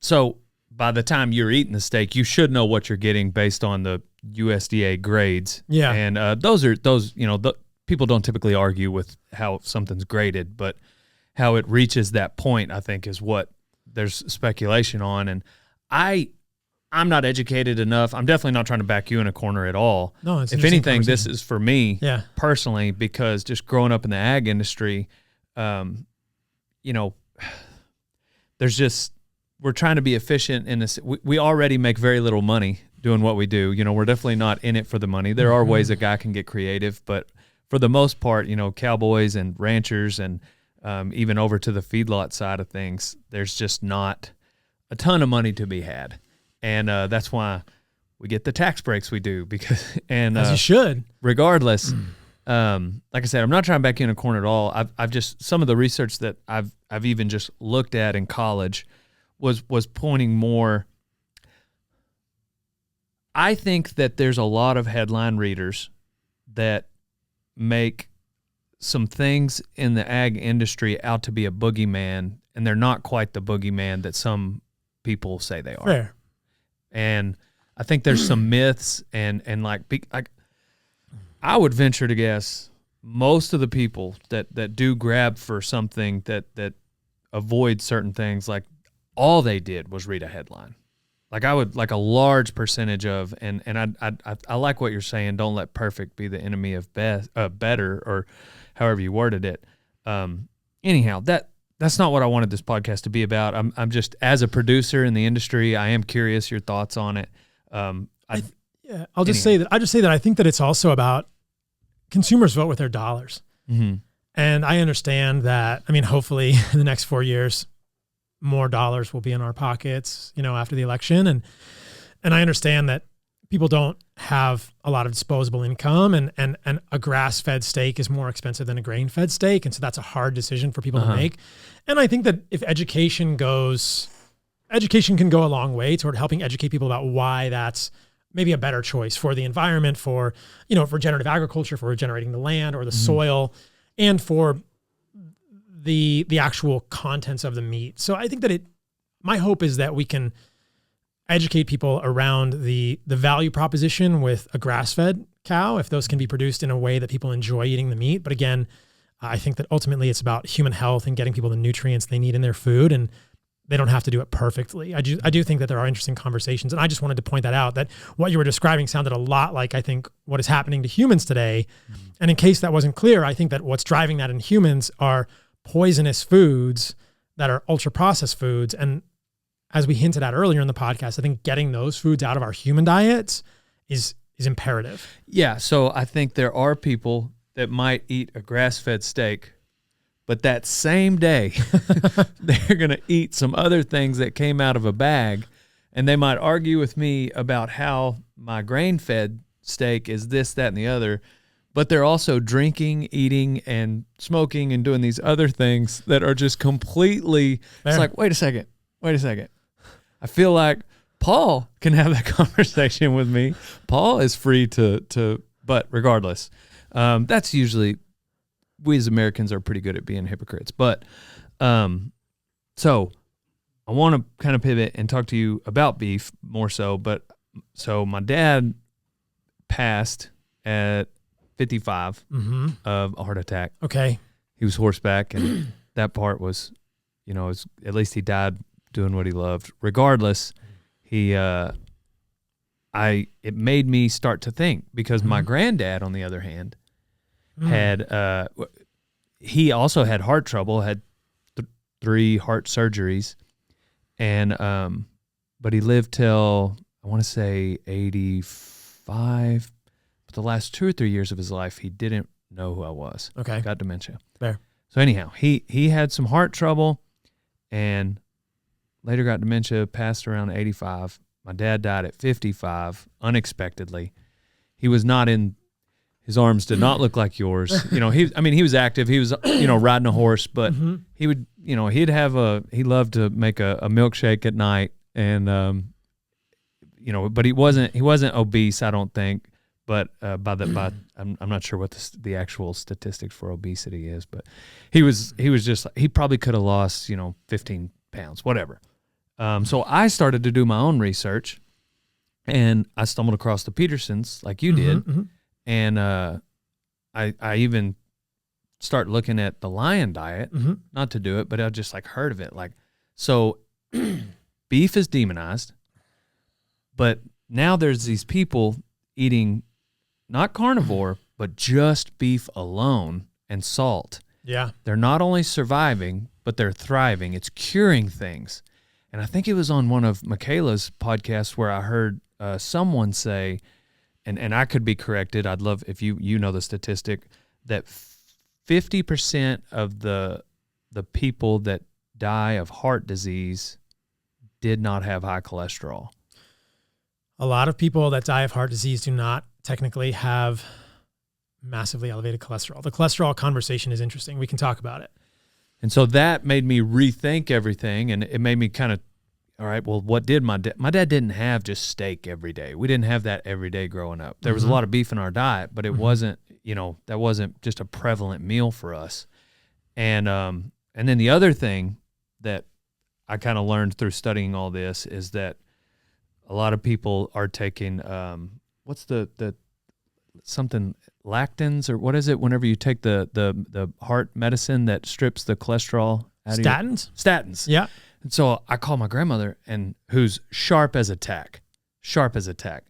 so by the time you're eating the steak, you should know what you're getting based on the USDA grades. Yeah. And people don't typically argue with how something's graded, but how it reaches that point, I think, is what there's speculation on. And I'm not educated enough. I'm definitely not trying to back you in a corner at all. No, it's if anything, this is for me personally, because just growing up in the ag industry, you know, there's just, we're trying to be efficient in this. We already make very little money doing what we do. You know, we're definitely not in it for the money. There are ways a guy can get creative, but for the most part, you know, cowboys and ranchers and even over to the feedlot side of things, there's just not a ton of money to be had. And that's why we get the tax breaks we do, because, and as you should, regardless, like I said, I'm not trying to back you in a corner at all. I've just, some of the research that I've even just looked at in college was pointing more. I think that there's a lot of headline readers that make some things in the ag industry out to be a boogeyman, and they're not quite the boogeyman that some people say they are. Fair. And I think there's some myths and like I would venture to guess most of the people that do grab for something that avoid certain things, like all they did was read a headline. Like I would, like a large percentage of, and I like what you're saying. Don't let perfect be the enemy of better, or however you worded it. Anyhow, that's not what I wanted this podcast to be about. I'm just, as a producer in the industry, I am curious your thoughts on it. I'll just say that I think that it's also about consumers vote with their dollars. Mm-hmm. And I understand that, I mean, hopefully in the next 4 years, more dollars will be in our pockets, you know, after the election. And I understand that people don't have a lot of disposable income, and a grass-fed steak is more expensive than a grain-fed steak. And so that's a hard decision for people to make. And I think that if education can go a long way toward helping educate people about why that's maybe a better choice for the environment, for, you know, for regenerative agriculture, for regenerating the land or the soil, and for the actual contents of the meat. So I think that my hope is that we can educate people around the value proposition with a grass-fed cow, if those can be produced in a way that people enjoy eating the meat. But again, I think that ultimately it's about human health and getting people the nutrients they need in their food, and they don't have to do it perfectly. I do think that there are interesting conversations, and I just wanted to point that out, that what you were describing sounded a lot like, I think, what is happening to humans today. And in case that wasn't clear, I think that what's driving that in humans are poisonous foods that are ultra-processed foods. And as we hinted at earlier in the podcast, I think getting those foods out of our human diets is imperative. Yeah, so I think there are people that might eat a grass-fed steak, but that same day, they're going to eat some other things that came out of a bag, and they might argue with me about how my grain-fed steak is this, that, and the other, but they're also drinking, eating, and smoking and doing these other things that are just completely, it's like, wait a second. I feel like Paul can have that conversation with me. Paul is free to but regardless, that's usually, we as Americans are pretty good at being hypocrites. But so I want to kind of pivot and talk to you about beef more so. But so my dad passed at 55 of a heart attack. Okay. He was horseback, and that part was, you know, at least he died doing what he loved. Regardless, it made me start to think, because my granddad, on the other hand, had he also had heart trouble, had 3 heart surgeries, and but he lived till, I want to say 85. But the last 2 or 3 years of his life, he didn't know who I was. Okay, got dementia. Fair. So anyhow, he had some heart trouble, and later got dementia, passed around 85. My dad died at 55 unexpectedly. He was not in. His arms did not look like yours. You know, he was active. He was, you know, riding a horse, but he would, you know, he loved to make a milkshake at night, and, you know, but he wasn't obese, I don't think, but, I'm not sure what the actual statistics for obesity is, but he was just, he probably could have lost, you know, 15 pounds, whatever. So I started to do my own research, and I stumbled across the Petersons like you did. And I even start looking at the lion diet, Mm-hmm. not to do it, but I just like heard of it. Like, so beef is demonized, but now there's these people eating not carnivore, but just beef alone and salt. Yeah. They're not only surviving, but they're thriving. It's curing things. And I think it was on one of Michaela's podcasts where I heard someone say, and I could be corrected, I'd love if you know the statistic, that 50% of the people that die of heart disease did not have high cholesterol. A lot of people that die of heart disease do not technically have massively elevated cholesterol. The cholesterol conversation is interesting. We can talk about it. And so that made me rethink everything, and it made me kind of, all right, well, what did my dad didn't have just steak every day. We didn't have that every day growing up. There was a lot of beef in our diet, but it wasn't, that wasn't just a prevalent meal for us. And then the other thing that I kind of learned through studying all this is that a lot of people are taking, what's the something, lactins, or what is it whenever you take the heart medicine that strips the cholesterol out of Statins? Statins. Yeah. And so I called my grandmother, and who's sharp as a tack. And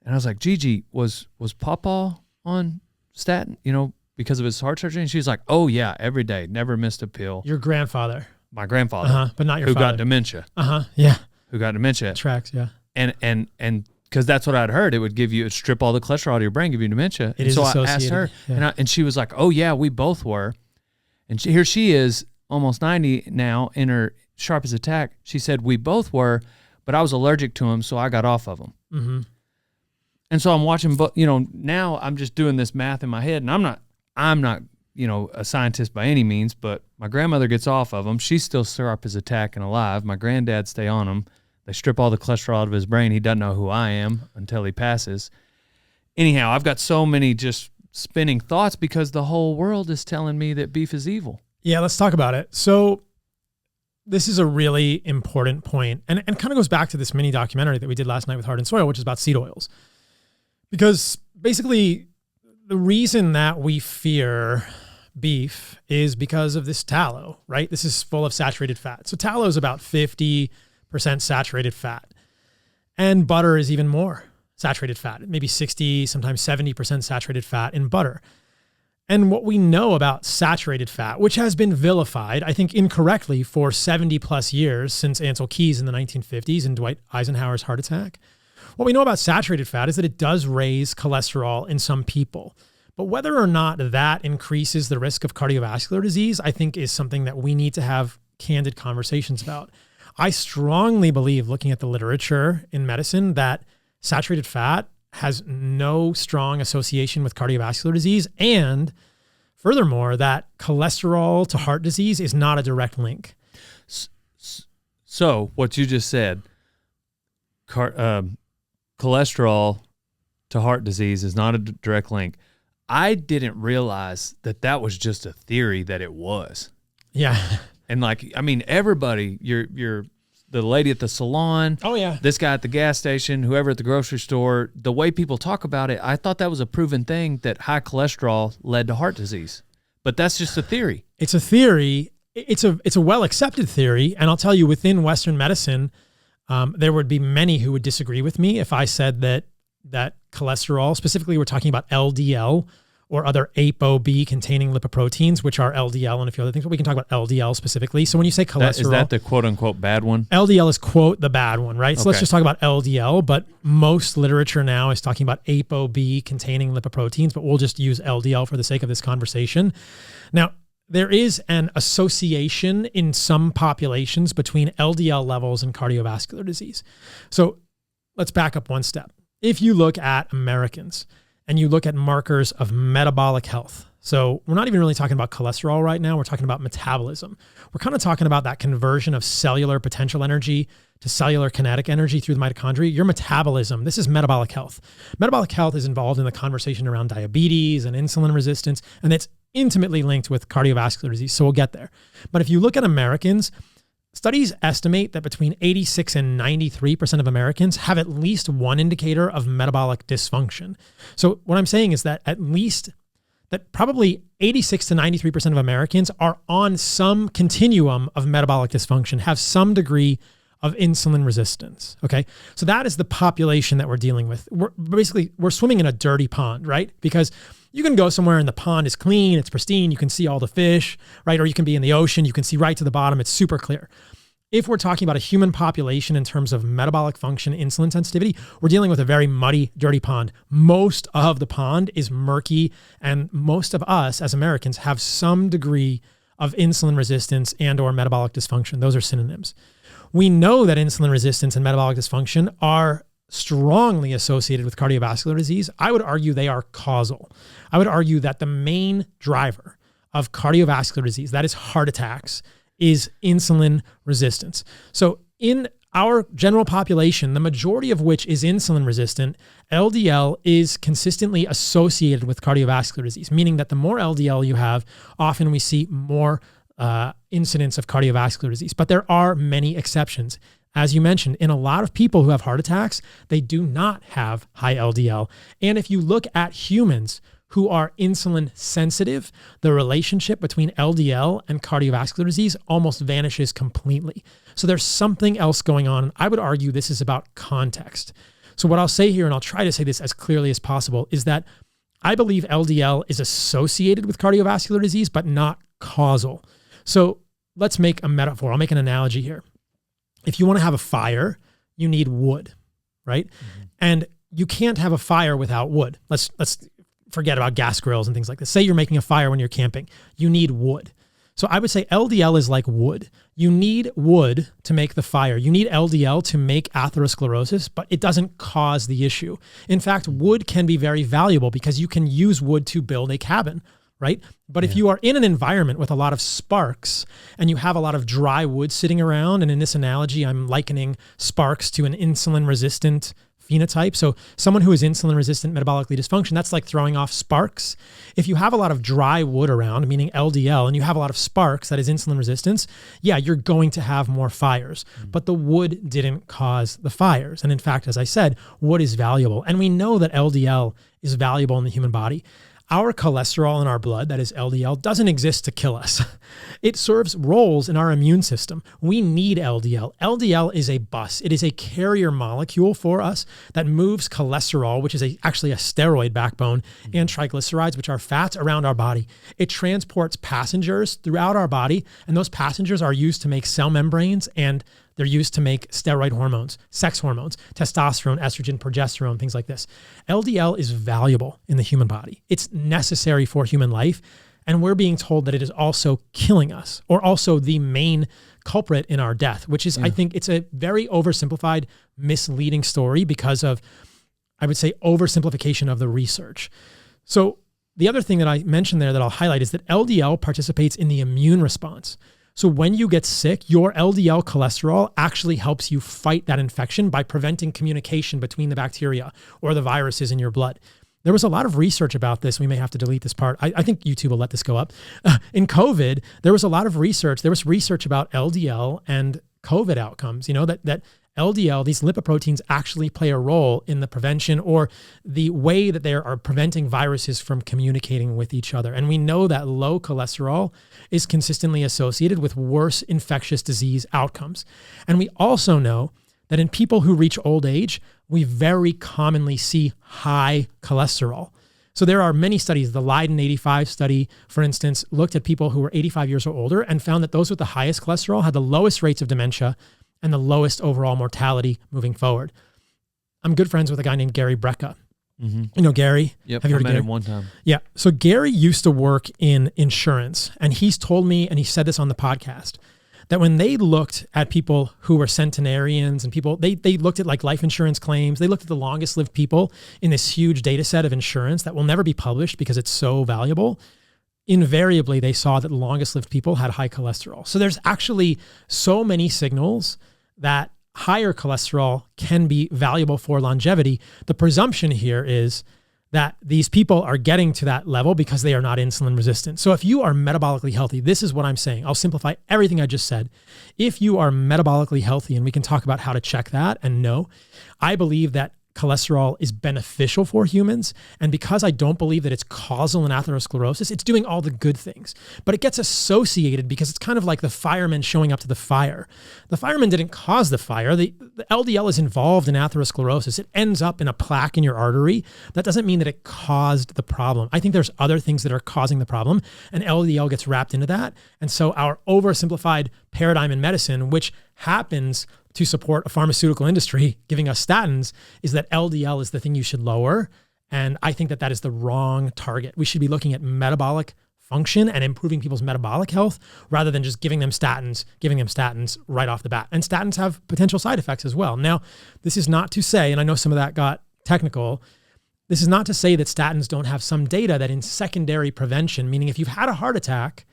I was like, Gigi, was Papa on statin, because of his heart surgery? And she's like, oh yeah, every day, never missed a pill. Your grandfather. My grandfather. But not your who father. got dementia. Yeah. Who got dementia. Tracks, yeah. And because that's what I'd heard, it would strip all the cholesterol out of your brain, give you dementia. It is so associated. I asked her, yeah. and she was like, oh yeah, we both were. And here she is, almost 90 now, in her sharp as a tack. She said, we both were, but I was allergic to them, so I got off of them. Mm-hmm. And so I'm watching, now I'm just doing this math in my head, and I'm not, a scientist by any means, but my grandmother gets off of them. She's still sharp as a tack and alive. My granddad stay on them. They strip all the cholesterol out of his brain. He doesn't know who I am until he passes. Anyhow, I've got so many just spinning thoughts because the whole world is telling me that beef is evil. Yeah, let's talk about it. So this is a really important point, and kind of goes back to this mini documentary that we did last night with Heart and Soil, which is about seed oils. Because basically the reason that we fear beef is because of this tallow, right? This is full of saturated fat. So tallow is about 50% saturated fat, and butter is even more saturated fat, maybe 60, sometimes 70% saturated fat in butter. And what we know about saturated fat, which has been vilified, I think incorrectly, for 70 plus years since Ancel Keys in the 1950s and Dwight Eisenhower's heart attack. What we know about saturated fat is that it does raise cholesterol in some people. But whether or not that increases the risk of cardiovascular disease, I think is something that we need to have candid conversations about. I strongly believe, looking at the literature in medicine, that saturated fat has no strong association with cardiovascular disease. And furthermore, that cholesterol to heart disease is not a direct link. So what you just said, cholesterol to heart disease is not a direct link. I didn't realize that was just a theory that it was. Yeah. And everybody, you're the lady at the salon. Oh yeah. This guy at the gas station, whoever at the grocery store, the way people talk about it, I thought that was a proven thing, that high cholesterol led to heart disease. But that's just a theory. It's a theory. It's a well-accepted theory. And I'll tell you, within Western medicine, there would be many who would disagree with me if I said that cholesterol, specifically we're talking about LDL or other ApoB containing lipoproteins, which are LDL and a few other things, but we can talk about LDL specifically. So when you say cholesterol... Is that the quote unquote bad one? LDL is quote the bad one, right? So Okay. let's just talk about LDL, but most literature now is talking about ApoB containing lipoproteins, but we'll just use LDL for the sake of this conversation. Now, there is an association in some populations between LDL levels and cardiovascular disease. So let's back up one step. If you look at Americans and you look at markers of metabolic health, so we're not even really talking about cholesterol right now, we're talking about metabolism. We're kind of talking about that conversion of cellular potential energy to cellular kinetic energy through the mitochondria. Your metabolism, this is metabolic health. Metabolic health is involved in the conversation around diabetes and insulin resistance, and it's intimately linked with cardiovascular disease. So we'll get there. But if you look at Americans, studies estimate that between 86 and 93% of Americans have at least one indicator of metabolic dysfunction. So what I'm saying is that at least that probably 86 to 93% of Americans are on some continuum of metabolic dysfunction, have some degree of insulin resistance. Okay. So that is the population that we're dealing with. We're swimming in a dirty pond, right? Because you can go somewhere and the pond is clean, it's pristine, you can see all the fish, right? Or you can be in the ocean, you can see right to the bottom, it's super clear. If we're talking about a human population in terms of metabolic function, insulin sensitivity, we're dealing with a very muddy, dirty pond. Most of the pond is murky, and most of us as Americans have some degree of insulin resistance and or metabolic dysfunction. Those are synonyms. We know that insulin resistance and metabolic dysfunction are strongly associated with cardiovascular disease. I would argue they are causal. I would argue that the main driver of cardiovascular disease, that is heart attacks, is insulin resistance. So in our general population, the majority of which is insulin resistant, LDL is consistently associated with cardiovascular disease, meaning that the more LDL you have, often we see more incidence of cardiovascular disease. But there are many exceptions. As you mentioned, in a lot of people who have heart attacks, they do not have high LDL. And if you look at humans who are insulin sensitive, the relationship between LDL and cardiovascular disease almost vanishes completely. So there's something else going on. I would argue this is about context. So what I'll say here, and I'll try to say this as clearly as possible, is that I believe LDL is associated with cardiovascular disease, but not causal. So let's make a metaphor. I'll make an analogy here. If you want to have a fire, you need wood, right? Mm-hmm. And you can't have a fire without wood. Let's forget about gas grills and things like this. Say you're making a fire when you're camping. You need wood. So I would say LDL is like wood. You need wood to make the fire. You need LDL to make atherosclerosis, but it doesn't cause the issue. In fact, wood can be very valuable because you can use wood to build a cabin, right? But if you are in an environment with a lot of sparks and you have a lot of dry wood sitting around, and in this analogy, I'm likening sparks to an insulin resistant phenotype. So someone who is insulin resistant, metabolically dysfunction, that's like throwing off sparks. If you have a lot of dry wood around, meaning LDL, and you have a lot of sparks, that is insulin resistance, yeah, you're going to have more fires. But the wood didn't cause the fires. And in fact, as I said, wood is valuable. And we know that LDL is valuable in the human body. Our cholesterol in our blood, that is LDL, doesn't exist to kill us. It serves roles in our immune system. We need LDL. LDL is a bus. It is a carrier molecule for us that moves cholesterol, which is actually a steroid backbone, and triglycerides, which are fats, around our body. It transports passengers throughout our body, and those passengers are used to make cell membranes, and they're used to make steroid hormones, sex hormones, testosterone, estrogen, progesterone, things like this. LDL is valuable in the human body. It's necessary for human life. And we're being told that it is also killing us, or also the main culprit in our death, which is, I think it's a very oversimplified, misleading story because of, I would say, oversimplification of the research. So the other thing that I mentioned there that I'll highlight is that LDL participates in the immune response. So when you get sick, your LDL cholesterol actually helps you fight that infection by preventing communication between the bacteria or the viruses in your blood. There was a lot of research about this. We may have to delete this part. I think YouTube will let this go up. In COVID, there was a lot of research. There was research about LDL and COVID outcomes, that LDL, these lipoproteins, actually play a role in the prevention or the way that they are preventing viruses from communicating with each other. And we know that low cholesterol is consistently associated with worse infectious disease outcomes. And we also know that in people who reach old age, we very commonly see high cholesterol. So there are many studies. The Leiden 85 study, for instance, looked at people who were 85 years or older and found that those with the highest cholesterol had the lowest rates of dementia and the lowest overall mortality moving forward. I'm good friends with a guy named Gary Brecka. Mm-hmm. You know Gary? Yep, have you heard I of met Gary? him one time. Yeah. So Gary used to work in insurance, and he's told me, and he said this on the podcast, that when they looked at people who were centenarians and people, they looked at like life insurance claims, they looked at the longest lived people in this huge data set of insurance that will never be published because it's so valuable. Invariably, they saw that the longest lived people had high cholesterol. So there's actually so many signals that higher cholesterol can be valuable for longevity. The presumption here is that these people are getting to that level because they are not insulin resistant. So if you are metabolically healthy, this is what I'm saying. I'll simplify everything I just said. If you are metabolically healthy, and we can talk about how to check that and know, I believe that cholesterol is beneficial for humans. And because I don't believe that it's causal in atherosclerosis, it's doing all the good things. But it gets associated because it's kind of like the firemen showing up to the fire. The firemen didn't cause the fire. The LDL is involved in atherosclerosis. It ends up in a plaque in your artery. That doesn't mean that it caused the problem. I think there's other things that are causing the problem, and LDL gets wrapped into that. And so our oversimplified paradigm in medicine, which happens to support a pharmaceutical industry giving us statins, is that LDL is the thing you should lower. And I think that that is the wrong target. We should be looking at metabolic function and improving people's metabolic health rather than just giving them statins right off the bat. And statins have potential side effects as well. Now, this is not to say, and I know some of that got technical, this is not to say that statins don't have some data that in secondary prevention, meaning if you've had a heart attack,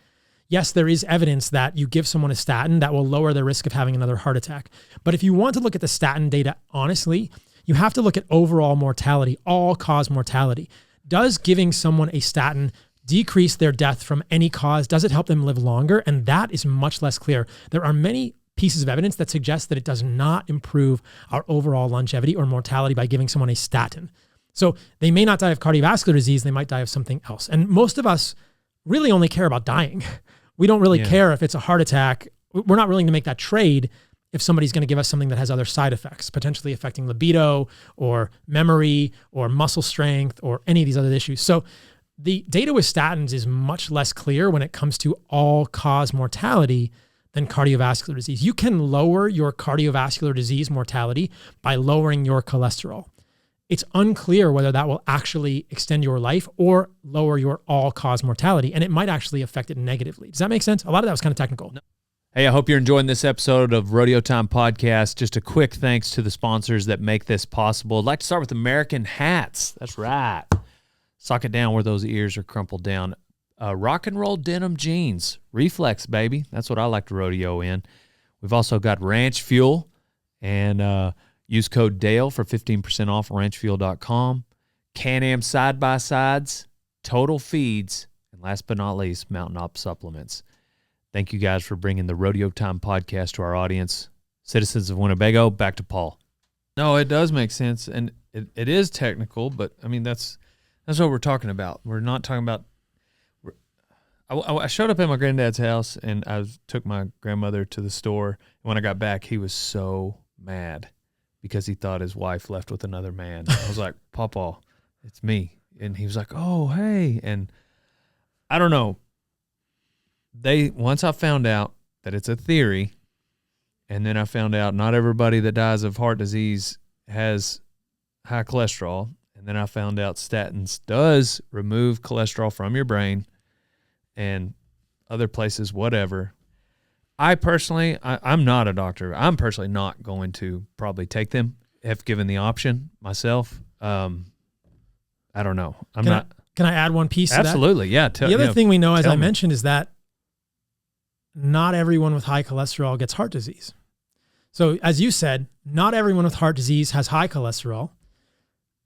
yes, there is evidence that you give someone a statin that will lower the risk of having another heart attack. But if you want to look at the statin data honestly, you have to look at overall mortality, all-cause mortality. Does giving someone a statin decrease their death from any cause? Does it help them live longer? And that is much less clear. There are many pieces of evidence that suggest that it does not improve our overall longevity or mortality by giving someone a statin. So they may not die of cardiovascular disease, they might die of something else. And most of us really only care about dying. We don't really care if it's a heart attack. We're not willing to make that trade if somebody's going to give us something that has other side effects, potentially affecting libido or memory or muscle strength or any of these other issues. So the data with statins is much less clear when it comes to all-cause mortality than cardiovascular disease. You can lower your cardiovascular disease mortality by lowering your cholesterol. It's unclear whether that will actually extend your life or lower your all-cause mortality, and it might actually affect it negatively. Does that make sense? A lot of that was kind of technical. Hey, I hope you're enjoying this episode of Rodeo Time Podcast. Just a quick thanks to the sponsors that make this possible. I'd like to start with American Hats. That's right. Sock it down where those ears are crumpled down. Rock and roll denim jeans. Reflex, baby. That's what I like to rodeo in. We've also got Ranch Fuel, and use code DALE for 15% off ranchfuel.com. Can-Am side-by-sides, Total Feeds, and last but not least, Mountain Op Supplements. Thank you guys for bringing the Rodeo Time Podcast to our audience. Citizens of Winnebago, back to Paul. No, it does make sense, and it is technical, but, I mean, that's what we're talking about. We're not talking about... I showed up at my granddad's house, and I took my grandmother to the store. When I got back, he was so mad because he thought his wife left with another man. I was like, Pawpaw, it's me. And he was like, oh, hey. And I don't know. Once I found out that it's a theory, and then I found out not everybody that dies of heart disease has high cholesterol, and then I found out statins does remove cholesterol from your brain and other places, whatever. I personally, I'm not a doctor. I'm personally not going to probably take them if given the option myself. I don't know. Can I add one piece to that? Absolutely, yeah. The other thing we know, as I mentioned, is that not everyone with high cholesterol gets heart disease. So as you said, not everyone with heart disease has high cholesterol.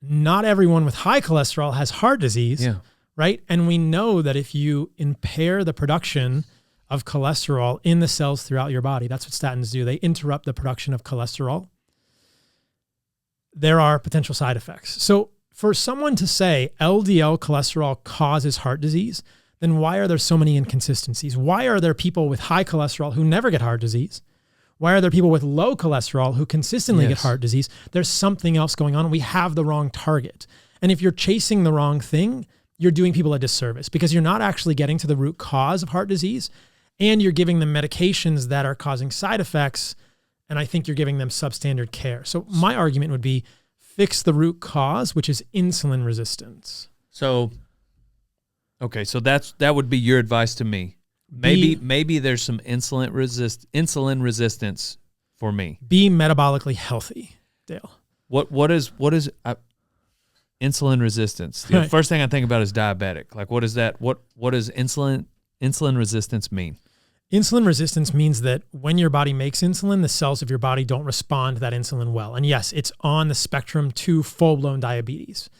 Not everyone with high cholesterol has heart disease, right? And we know that if you impair the production of cholesterol in the cells throughout your body, that's what statins do. They interrupt the production of cholesterol. There are potential side effects. So for someone to say LDL cholesterol causes heart disease, then why are there so many inconsistencies? Why are there people with high cholesterol who never get heart disease? Why are there people with low cholesterol who consistently get heart disease? There's something else going on. We have the wrong target. And if you're chasing the wrong thing, you're doing people a disservice because you're not actually getting to the root cause of heart disease, and you're giving them medications that are causing side effects, and I think you're giving them substandard care. So my argument would be fix the root cause, which is insulin resistance. So, okay, so that would be your advice to me. Maybe there's some insulin resistance for me. Be metabolically healthy, Dale. What is insulin resistance? The first thing I think about is diabetic. Like, what is that? What does insulin resistance mean? Insulin resistance means that when your body makes insulin, the cells of your body don't respond to that insulin well. And yes, it's on the spectrum to full-blown diabetes.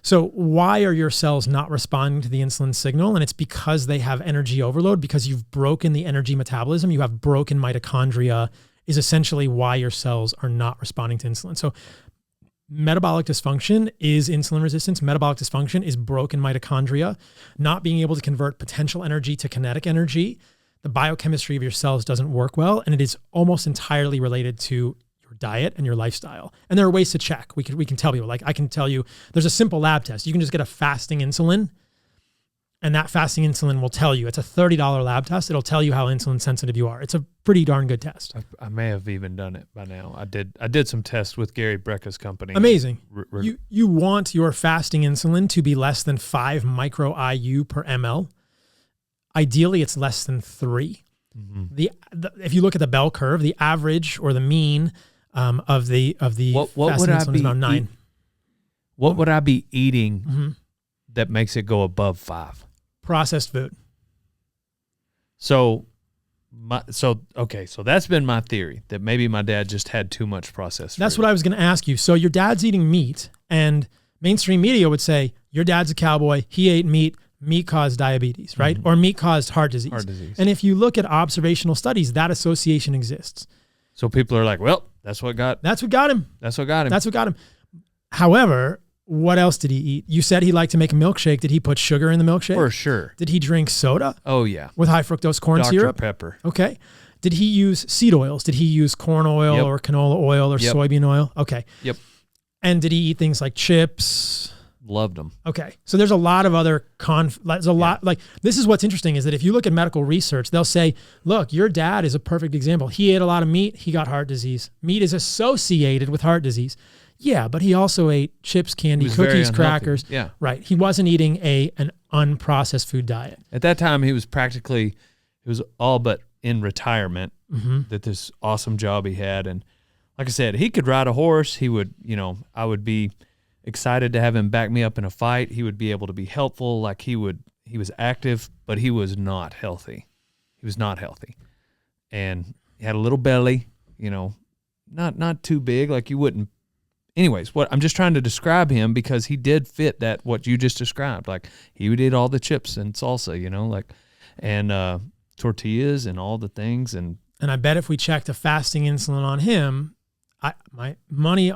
So why are your cells not responding to the insulin signal? And it's because they have energy overload, because you've broken the energy metabolism. You have broken mitochondria is essentially why your cells are not responding to insulin. So Metabolic dysfunction is insulin resistance. Metabolic dysfunction is broken mitochondria, not being able to convert potential energy to kinetic energy. The biochemistry of your cells doesn't work well, and it is almost entirely related to your diet and your lifestyle. And there are ways to check. We can tell people, like I can tell you, there's a simple lab test. You can just get a fasting insulin, and that fasting insulin will tell you. It's a $30 lab test. It'll tell you how insulin sensitive you are. It's a pretty darn good test. I may have even done it by now. I did some tests with Gary Brecka's company. Amazing. You want your fasting insulin to be less than 5 micro IU per ml. Ideally, it's less than 3. Mm-hmm. If you look at the bell curve, the average or the mean of the fasting insulin is about 9. What would I be eating that makes it go above 5? Processed food. So that's been my theory, that maybe my dad just had too much processed food. That's what I was going to ask you. So your dad's eating meat, and mainstream media would say, your dad's a cowboy, he ate meat caused diabetes, right? Mm-hmm. Or meat caused heart disease. And if you look at observational studies, that association exists. So people are like, well, that's what got him. However, what else did he eat? You said he liked to make a milkshake. Did he put sugar in the milkshake? For sure. Did he drink soda? Oh, yeah. With high fructose corn syrup? Dr. Pepper. Okay. Did he use seed oils? Did he use corn oil or canola oil or soybean oil? Okay. Yep. And did he eat things like chips? Loved them. Okay. So there's a lot of other lot, like, this is what's interesting is that if you look at medical research, they'll say, look, your dad is a perfect example. He ate a lot of meat. He got heart disease. Meat is associated with heart disease. Yeah, but he also ate chips, candy, cookies, crackers. Yeah. Right. He wasn't eating an unprocessed food diet. At that time, he was all but in retirement, that this awesome job he had. And like I said, he could ride a horse. He would, I would be excited to have him back me up in a fight. He would be able to be helpful. Like he was active, but he was not healthy. And he had a little belly, not too big, like you wouldn't. Anyways, what I'm just trying to describe him because he did fit that what you just described. Like he would eat all the chips and salsa, and tortillas and all the things. And I bet if we checked a fasting insulin on him, I'll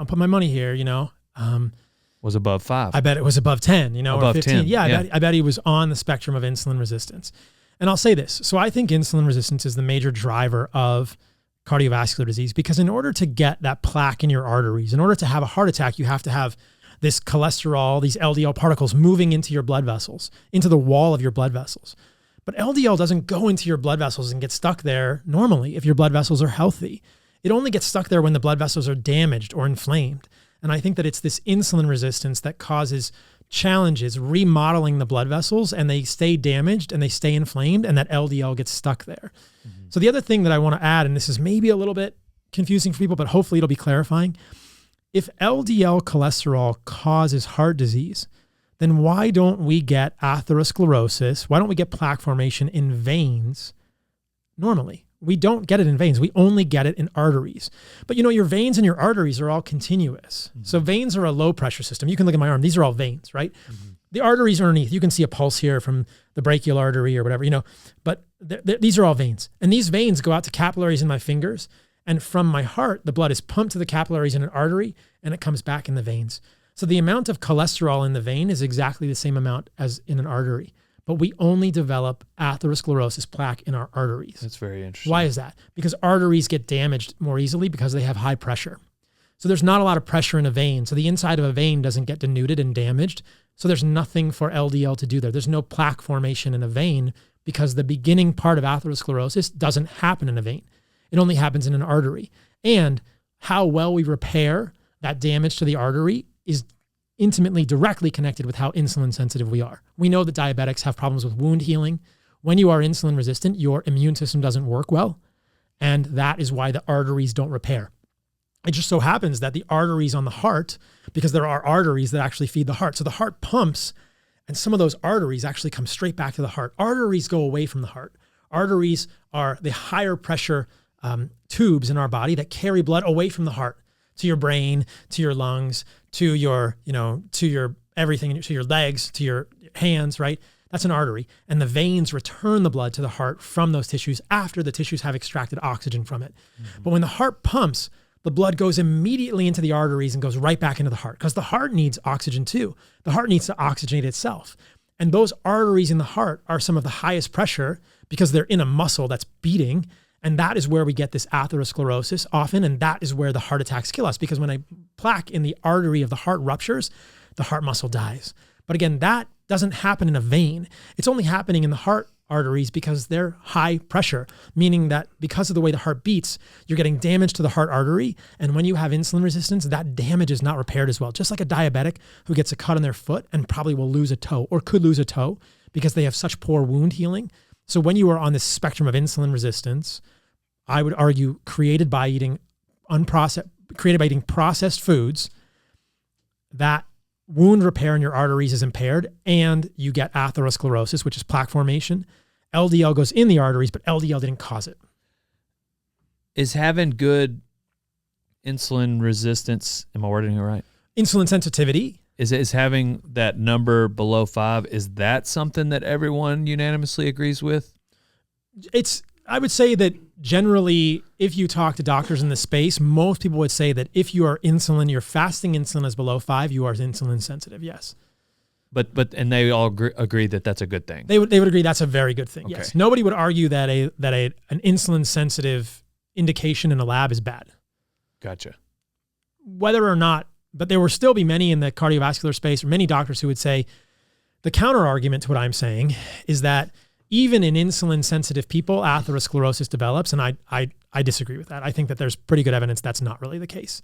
put my money here, was above 5. I bet it was above 10, above or 15. 10. Yeah, I bet he was on the spectrum of insulin resistance. And I'll say this. So I think insulin resistance is the major driver of cardiovascular disease, because in order to get that plaque in your arteries, in order to have a heart attack, you have to have this cholesterol, these LDL particles moving into your blood vessels, into the wall of your blood vessels. But LDL doesn't go into your blood vessels and get stuck there normally if your blood vessels are healthy. It only gets stuck there when the blood vessels are damaged or inflamed. And I think that it's this insulin resistance that causes challenges remodeling the blood vessels, and they stay damaged and they stay inflamed, and that LDL gets stuck there. Mm-hmm. So the other thing that I want to add, and this is maybe a little bit confusing for people, but hopefully it'll be clarifying. If LDL cholesterol causes heart disease, then why don't we get atherosclerosis? Why don't we get plaque formation in veins normally? We don't get it in veins. We only get it in arteries. But your veins and your arteries are all continuous. Mm-hmm. So veins are a low pressure system. You can look at my arm. These are all veins, right? Mm-hmm. The arteries are underneath. You can see a pulse here from the brachial artery or whatever, but these are all veins. And these veins go out to capillaries in my fingers. And from my heart, the blood is pumped to the capillaries in an artery, and it comes back in the veins. So the amount of cholesterol in the vein is exactly the same amount as in an artery. But we only develop atherosclerosis plaque in our arteries. That's very interesting. Why is that? Because arteries get damaged more easily because they have high pressure. So there's not a lot of pressure in a vein. So the inside of a vein doesn't get denuded and damaged. So there's nothing for LDL to do there. There's no plaque formation in a vein because the beginning part of atherosclerosis doesn't happen in a vein. It only happens in an artery. And how well we repair that damage to the artery is intimately, directly connected with how insulin sensitive we are. We know that diabetics have problems with wound healing. When you are insulin resistant, your immune system doesn't work well. And that is why the arteries don't repair. It just so happens that the arteries on the heart, because there are arteries that actually feed the heart. So the heart pumps, and some of those arteries actually come straight back to the heart. Arteries go away from the heart. Arteries are the higher pressure tubes in our body that carry blood away from the heart to your brain, to your lungs, to your, to your everything, to your legs, to your hands, right? That's an artery. And the veins return the blood to the heart from those tissues after the tissues have extracted oxygen from it. Mm-hmm. But when the heart pumps, the blood goes immediately into the arteries and goes right back into the heart, because the heart needs oxygen too. The heart needs to oxygenate itself. And those arteries in the heart are some of the highest pressure because they're in a muscle that's beating. And that is where we get this atherosclerosis often. And that is where the heart attacks kill us, because when a plaque in the artery of the heart ruptures, the heart muscle dies. But again, that doesn't happen in a vein. It's only happening in the heart arteries because they're high pressure, meaning that because of the way the heart beats, you're getting damage to the heart artery. And when you have insulin resistance, that damage is not repaired as well. Just like a diabetic who gets a cut on their foot and probably will lose a toe or could lose a toe because they have such poor wound healing. So when you are on this spectrum of insulin resistance, I would argue created by eating processed foods, that wound repair in your arteries is impaired and you get atherosclerosis, which is plaque formation. LDL goes in the arteries, but LDL didn't cause it. Is having good insulin resistance, am I wording it right? Insulin sensitivity. Is having that number below 5, is that something that everyone unanimously agrees with? I would say that generally, if you talk to doctors in this space, most people would say that if you are your fasting insulin is below 5, you are insulin sensitive. Yes. And they all agree that that's a good thing. They would agree that's a very good thing. Okay. Yes. Nobody would argue that an insulin sensitive indication in a lab is bad. Gotcha. Whether or not, but there will still be many in the cardiovascular space or many doctors who would say the counter argument to what I'm saying is that even in insulin sensitive people, atherosclerosis develops. And I disagree with that. I think that there's pretty good evidence that's not really the case.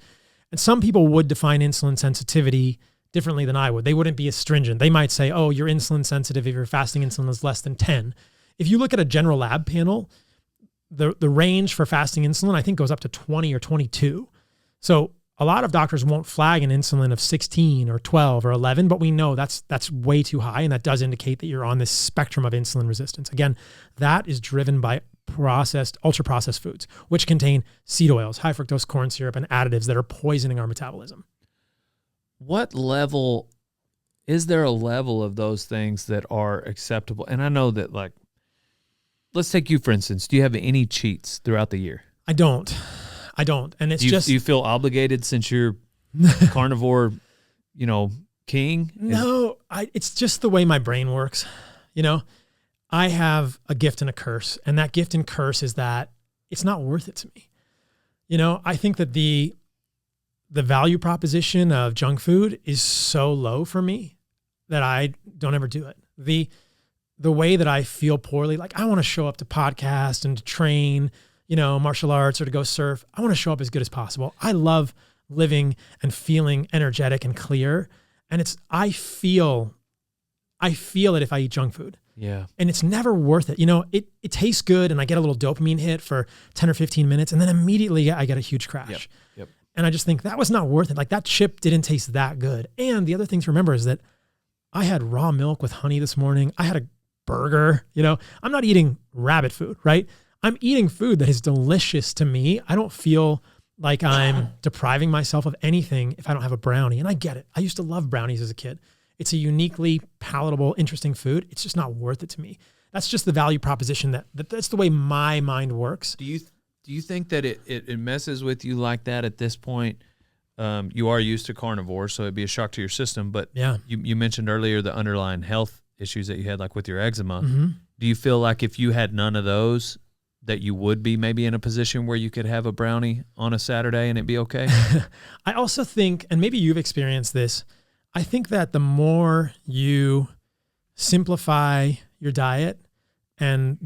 And some people would define insulin sensitivity differently than I would. They wouldn't be as stringent. They might say, oh, you're insulin sensitive if your fasting insulin is less than 10. If you look at a general lab panel, the range for fasting insulin, I think, goes up to 20 or 22. So a lot of doctors won't flag an insulin of 16 or 12 or 11, but we know that's way too high, and that does indicate that you're on this spectrum of insulin resistance. Again, that is driven by ultra-processed foods, which contain seed oils, high fructose corn syrup, and additives that are poisoning our metabolism. What level, is there a level of those things that are acceptable? And I know that, like, let's take you, for instance. Do you have any cheats throughout the year? I don't. And it's do you feel obligated since you're carnivore, king? No, it's just the way my brain works. I have a gift and a curse, and that gift and curse is that it's not worth it to me. I think that the value proposition of junk food is so low for me that I don't ever do it. The way that I feel poorly, like I want to show up to podcast and to train, martial arts or to go surf. I want to show up as good as possible. I love living and feeling energetic and clear. And I feel it if I eat junk food. Yeah. And it's never worth it. It tastes good and I get a little dopamine hit for 10 or 15 minutes. And then immediately I get a huge crash. Yep. And I just think that was not worth it. Like that chip didn't taste that good. And the other thing to remember is that I had raw milk with honey this morning. I had a burger, I'm not eating rabbit food, right? I'm eating food that is delicious to me. I don't feel like I'm depriving myself of anything if I don't have a brownie. And I get it. I used to love brownies as a kid. It's a uniquely palatable, interesting food. It's just not worth it to me. That's just the value proposition that's the way my mind works. Do you think that it messes with you like that at this point? You are used to carnivore, so it'd be a shock to your system. But yeah, you mentioned earlier the underlying health issues that you had, like with your eczema. Mm-hmm. Do you feel like if you had none of those, that you would be maybe in a position where you could have a brownie on a Saturday and it'd be okay? I also think, and maybe you've experienced this, I think that the more you simplify your diet and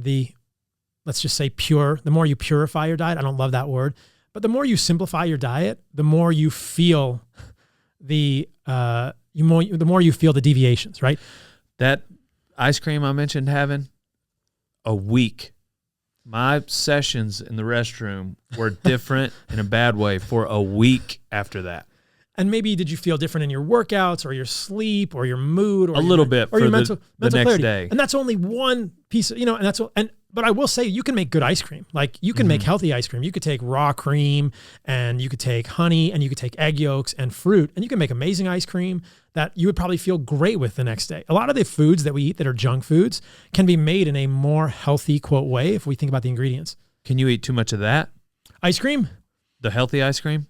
let's just say the more you purify your diet, I don't love that word, but the more you simplify your diet, the more you feel the more you feel the deviations, right? That ice cream I mentioned having a week. My sessions in the restroom were different in a bad way for a week after that. And maybe did you feel different in your workouts or your sleep or your mood or a little bit or your mental next clarity. Day? And that's only one piece of, but I will say you can make good ice cream. Like you can make healthy ice cream. You could take raw cream and you could take honey and you could take egg yolks and fruit and you can make amazing ice cream that you would probably feel great with the next day. A lot of the foods that we eat that are junk foods can be made in a more healthy, quote, way if we think about the ingredients. Can you eat too much of that? Ice cream? The healthy ice cream?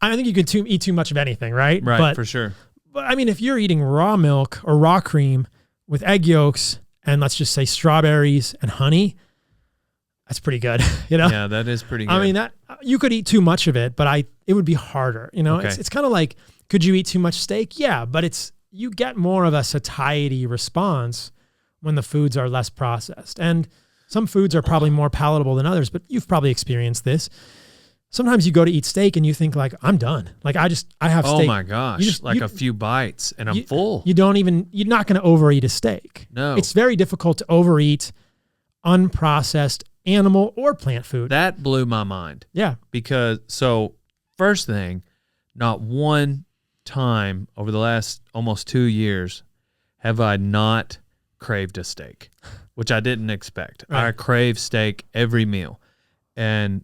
I don't think you can eat too much of anything, right? Right, for sure. But I mean, if you're eating raw milk or raw cream with egg yolks and let's just say strawberries and honey, that's pretty good, you know? Yeah, that is pretty good. I mean, that you could eat too much of it, but it would be harder, you know? Okay. It's kind of like, could you eat too much steak? Yeah, but you get more of a satiety response when the foods are less processed. And some foods are probably more palatable than others, but you've probably experienced this. Sometimes you go to eat steak and you think like, I'm done. Like I have steak. Oh my gosh. A few bites and I'm full. You're not going to overeat a steak. No. It's very difficult to overeat unprocessed animal or plant food. That blew my mind. Yeah. Because, first thing, not one time over the last almost 2 years have I not craved a steak, which I didn't expect. Right. I crave steak every meal. And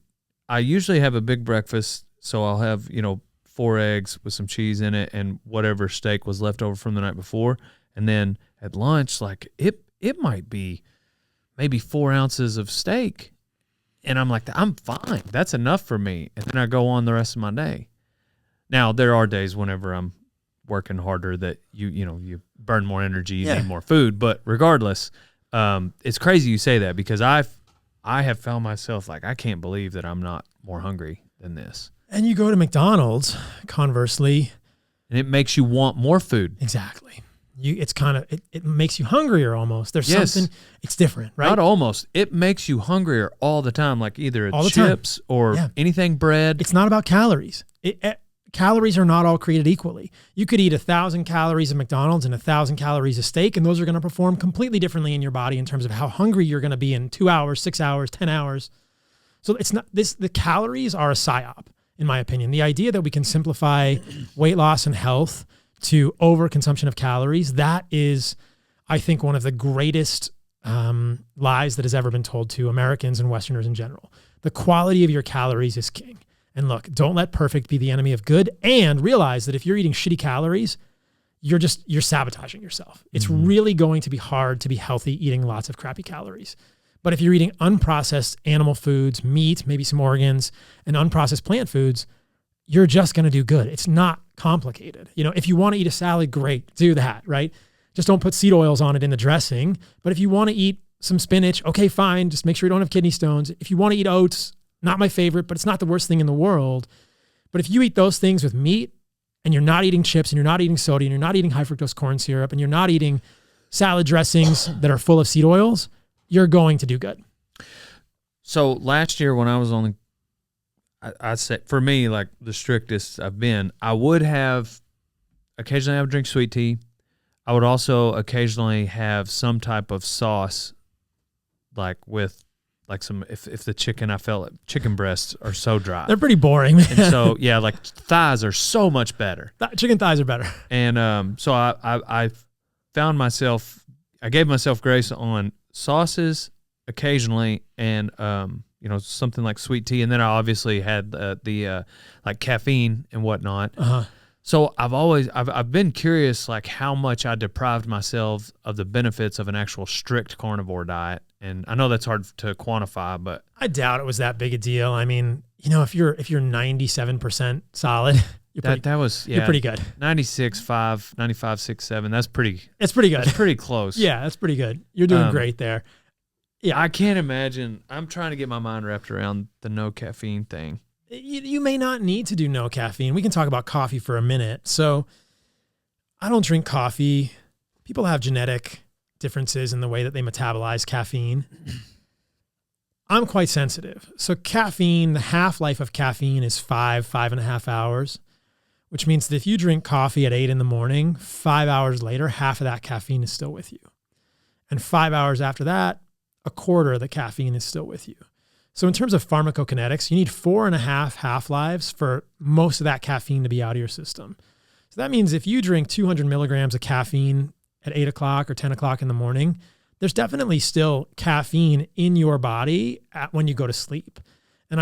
I usually have a big breakfast, so I'll have, 4 eggs with some cheese in it and whatever steak was left over from the night before. And then at lunch, like it might be maybe 4 ounces of steak. And I'm like, I'm fine. That's enough for me. And then I go on the rest of my day. Now, there are days whenever I'm working harder that you burn more energy, you need more food. But regardless, it's crazy you say that because I have found myself like, I can't believe that I'm not more hungry than this. And you go to McDonald's, conversely. And it makes you want more food. Exactly. It makes you hungrier almost. There's something, it's different, right? Not almost. It makes you hungrier all the time, like either chips or anything bread. It's not about calories. Calories are not all created equally. You could eat 1,000 calories of McDonald's and 1,000 calories of steak, and those are going to perform completely differently in your body in terms of how hungry you're going to be in 2 hours, 6 hours, 10 hours. So it's not the calories are a psyop, in my opinion. The idea that we can simplify weight loss and health to overconsumption of calories, that is, I think, one of the greatest lies that has ever been told to Americans and Westerners in general. The quality of your calories is king. And look, don't let perfect be the enemy of good, and realize that if you're eating shitty calories, you're sabotaging yourself. It's really going to be hard to be healthy eating lots of crappy calories. But if you're eating unprocessed animal foods, meat, maybe some organs, and unprocessed plant foods, you're just going to do good. It's not complicated. If you want to eat a salad, great, do that, right? Just don't put seed oils on it in the dressing. But if you want to eat some spinach, okay, fine. Just make sure you don't have kidney stones. If you want to eat oats, not my favorite, but it's not the worst thing in the world. But if you eat those things with meat and you're not eating chips and you're not eating soda and you're not eating high fructose corn syrup and you're not eating salad dressings that are full of seed oils, you're going to do good. So last year when I was only, I said for me, like the strictest I've been, I would have occasionally drink sweet tea. I would also occasionally have some type of sauce, like with like some, if the chicken, I felt chicken breasts are so dry. They're pretty boring, man. And so, yeah, like thighs are so much better. Chicken thighs are better. And so I found myself, I gave myself grace on sauces occasionally and, something like sweet tea. And then I obviously had the like caffeine and whatnot. Uh-huh. So I've been curious, like how much I deprived myself of the benefits of an actual strict carnivore diet. And I know that's hard to quantify, but I doubt it was that big a deal. I mean, if you're 97% solid, you're pretty good. 96.5, 95.67. That's pretty. It's pretty good. It's pretty close. Yeah, that's pretty good. You're doing great there. Yeah, I can't imagine. I'm trying to get my mind wrapped around the no caffeine thing. You may not need to do no caffeine. We can talk about coffee for a minute. So I don't drink coffee. People have genetic differences in the way that they metabolize caffeine. I'm quite sensitive. So caffeine, the half-life of caffeine is 5.5 hours, which means that if you drink coffee at 8 a.m, 5 hours later, half of that caffeine is still with you. And 5 hours after that, a quarter of the caffeine is still with you. So in terms of pharmacokinetics, you need 4.5 half-lives for most of that caffeine to be out of your system. So that means if you drink 200 milligrams of caffeine at 8 o'clock or 10 o'clock in the morning, there's definitely still caffeine in your body when you go to sleep. And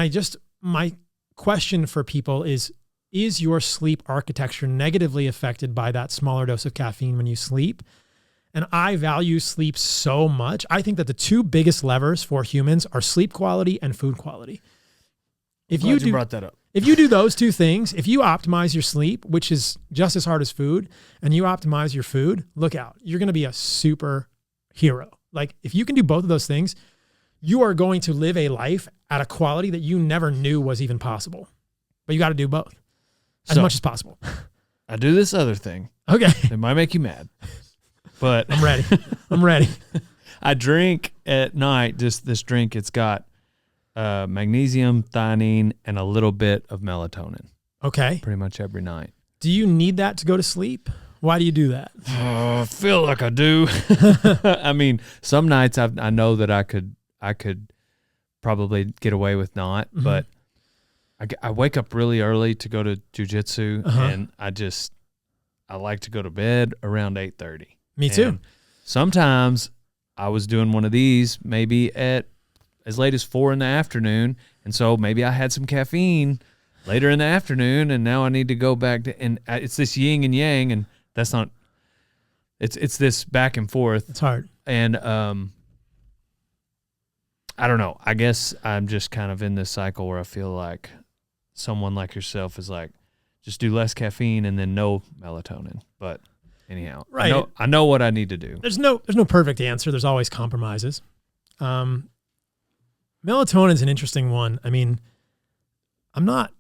my question for people is your sleep architecture negatively affected by that smaller dose of caffeine when you sleep? And I value sleep so much. I think that the two biggest levers for humans are sleep quality and food quality. If Glad you brought that up. If you do those two things, if you optimize your sleep, which is just as hard as food, and you optimize your food, look out. You're going to be a super hero. Like if you can do both of those things, you are going to live a life at a quality that you never knew was even possible. But you got to do both as much as possible. I do this other thing. Okay. It might make you mad, but I'm ready. I'm ready. I drink at night, just this drink. It's got magnesium, theanine, and a little bit of melatonin. Okay. Pretty much every night. Do you need that to go to sleep? Why do you do that? I feel like I do. I mean, some nights I know that I could probably get away with not, but I wake up really early to go to jujitsu, and I like to go to bed around 8:30. Me too. And sometimes I was doing one of these maybe at as late as 4 in the afternoon, and so maybe I had some caffeine later in the afternoon, and now I need to go back to, and it's this yin and yang, and that's not. It's this back and forth. It's hard, and I don't know. I guess I'm just kind of in this cycle where I feel like someone like yourself is like, just do less caffeine and then no melatonin. But anyhow, right. I know what I need to do. There's no perfect answer. There's always compromises. Melatonin is an interesting one. I mean, I'm not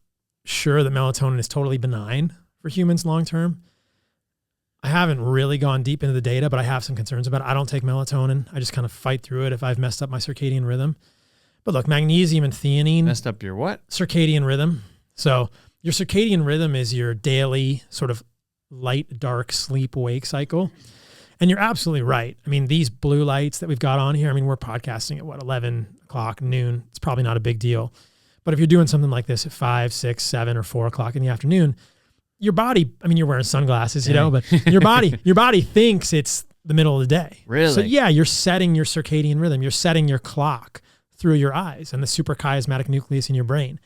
sure that melatonin is totally benign for humans long term. I haven't really gone deep into the data, but I have some concerns about it. I don't take melatonin. I just kind of fight through it if I've messed up my circadian rhythm. But look, magnesium and theanine. Messed up your what? Circadian rhythm. So your circadian rhythm is your daily sort of light, dark, sleep, wake cycle. And you're absolutely right. I mean, these blue lights that we've got on here, I mean, we're podcasting at 11 o'clock, noon. It's probably not a big deal. But if you're doing something like this at 5, 6, 7, or 4 o'clock in the afternoon, your body, I mean, you're wearing sunglasses, but your body thinks it's the middle of the day. Really? So yeah, you're setting your circadian rhythm. You're setting your clock through your eyes and the suprachiasmatic nucleus in your brain.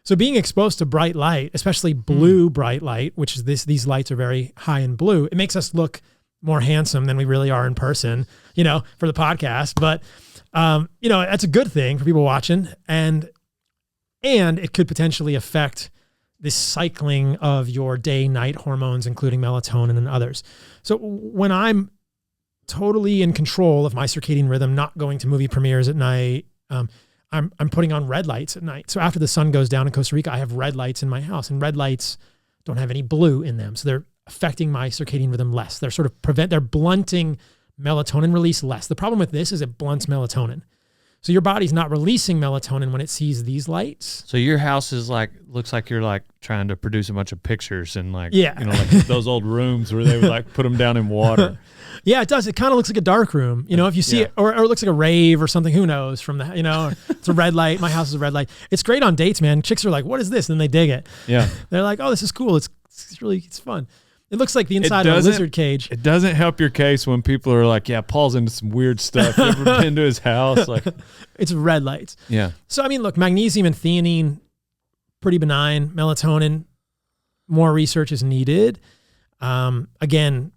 So being exposed to bright light, especially blue bright light, which is these lights are very high in blue, it makes us look more handsome than we really are in person, for the podcast. But, that's a good thing for people watching. And it could potentially affect this cycling of your day-night hormones, including melatonin and others. So when I'm totally in control of my circadian rhythm, not going to movie premieres at night, I'm putting on red lights at night. So after the sun goes down in Costa Rica, I have red lights in my house, and red lights don't have any blue in them. So they're affecting my circadian rhythm less. They're they're blunting melatonin release less. The problem with this is it blunts melatonin. So your body's not releasing melatonin when it sees these lights. So your house is looks like you're trying to produce a bunch of pictures and like those old rooms where they would put them down in water. Yeah, it does. It kind of looks like a dark room, if you see it, or it looks like a rave or something, who knows from the, it's a red light. My house is a red light. It's great on dates, man. Chicks are like, what is this? And then they dig it. Yeah. They're like, oh, this is cool. It's fun. It looks like the inside of a lizard cage. It doesn't help your case when people are like, yeah, Paul's into some weird stuff. You ever been to his house? It's red lights. Yeah. So, I mean, look, magnesium and theanine, pretty benign. Melatonin, more research is needed. Again,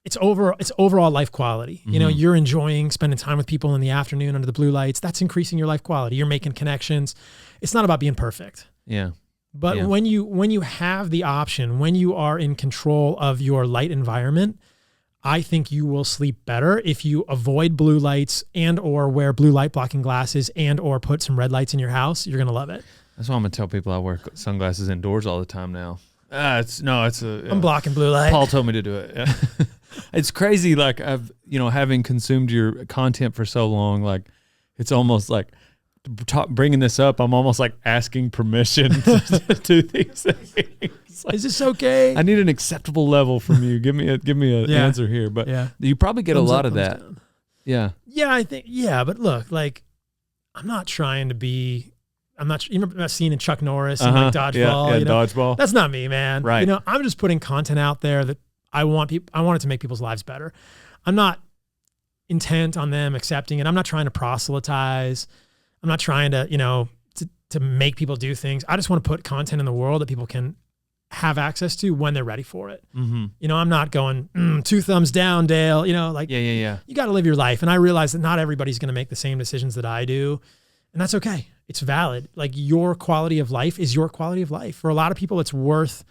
it's overall life quality. You're enjoying spending time with people in the afternoon under the blue lights. That's increasing your life quality. You're making connections. It's not about being perfect. Yeah. But when you have the option, when you are in control of your light environment, I think you will sleep better if you avoid blue lights and or wear blue light blocking glasses and or put some red lights in your house. You're going to love it. That's why I'm going to tell people I wear sunglasses indoors all the time now. I'm blocking blue light. Paul told me to do it. Yeah. It's crazy. I've, having consumed your content for so long, it's almost like bringing this up, I'm almost asking permission to do these things. Is this okay? I need an acceptable level from you. Give me an answer here. But you probably get thumbs a lot up, of that. Down. Yeah. Yeah, I think. Yeah, but look, I'm not trying to be. I'm not. You remember that scene in Chuck Norris and Dodgeball? Yeah, Dodgeball. That's not me, man. Right. I'm just putting content out there that I want it to make people's lives better. I'm not intent on them accepting it. I'm not trying to proselytize. I'm not trying to, to make people do things. I just want to put content in the world that people can have access to when they're ready for it. Mm-hmm. I'm not going 2 thumbs down, Dale. You got to live your life. And I realize that not everybody's going to make the same decisions that I do. And that's okay. it's valid. Like your quality of life is your quality of life. For a lot of people, it's worth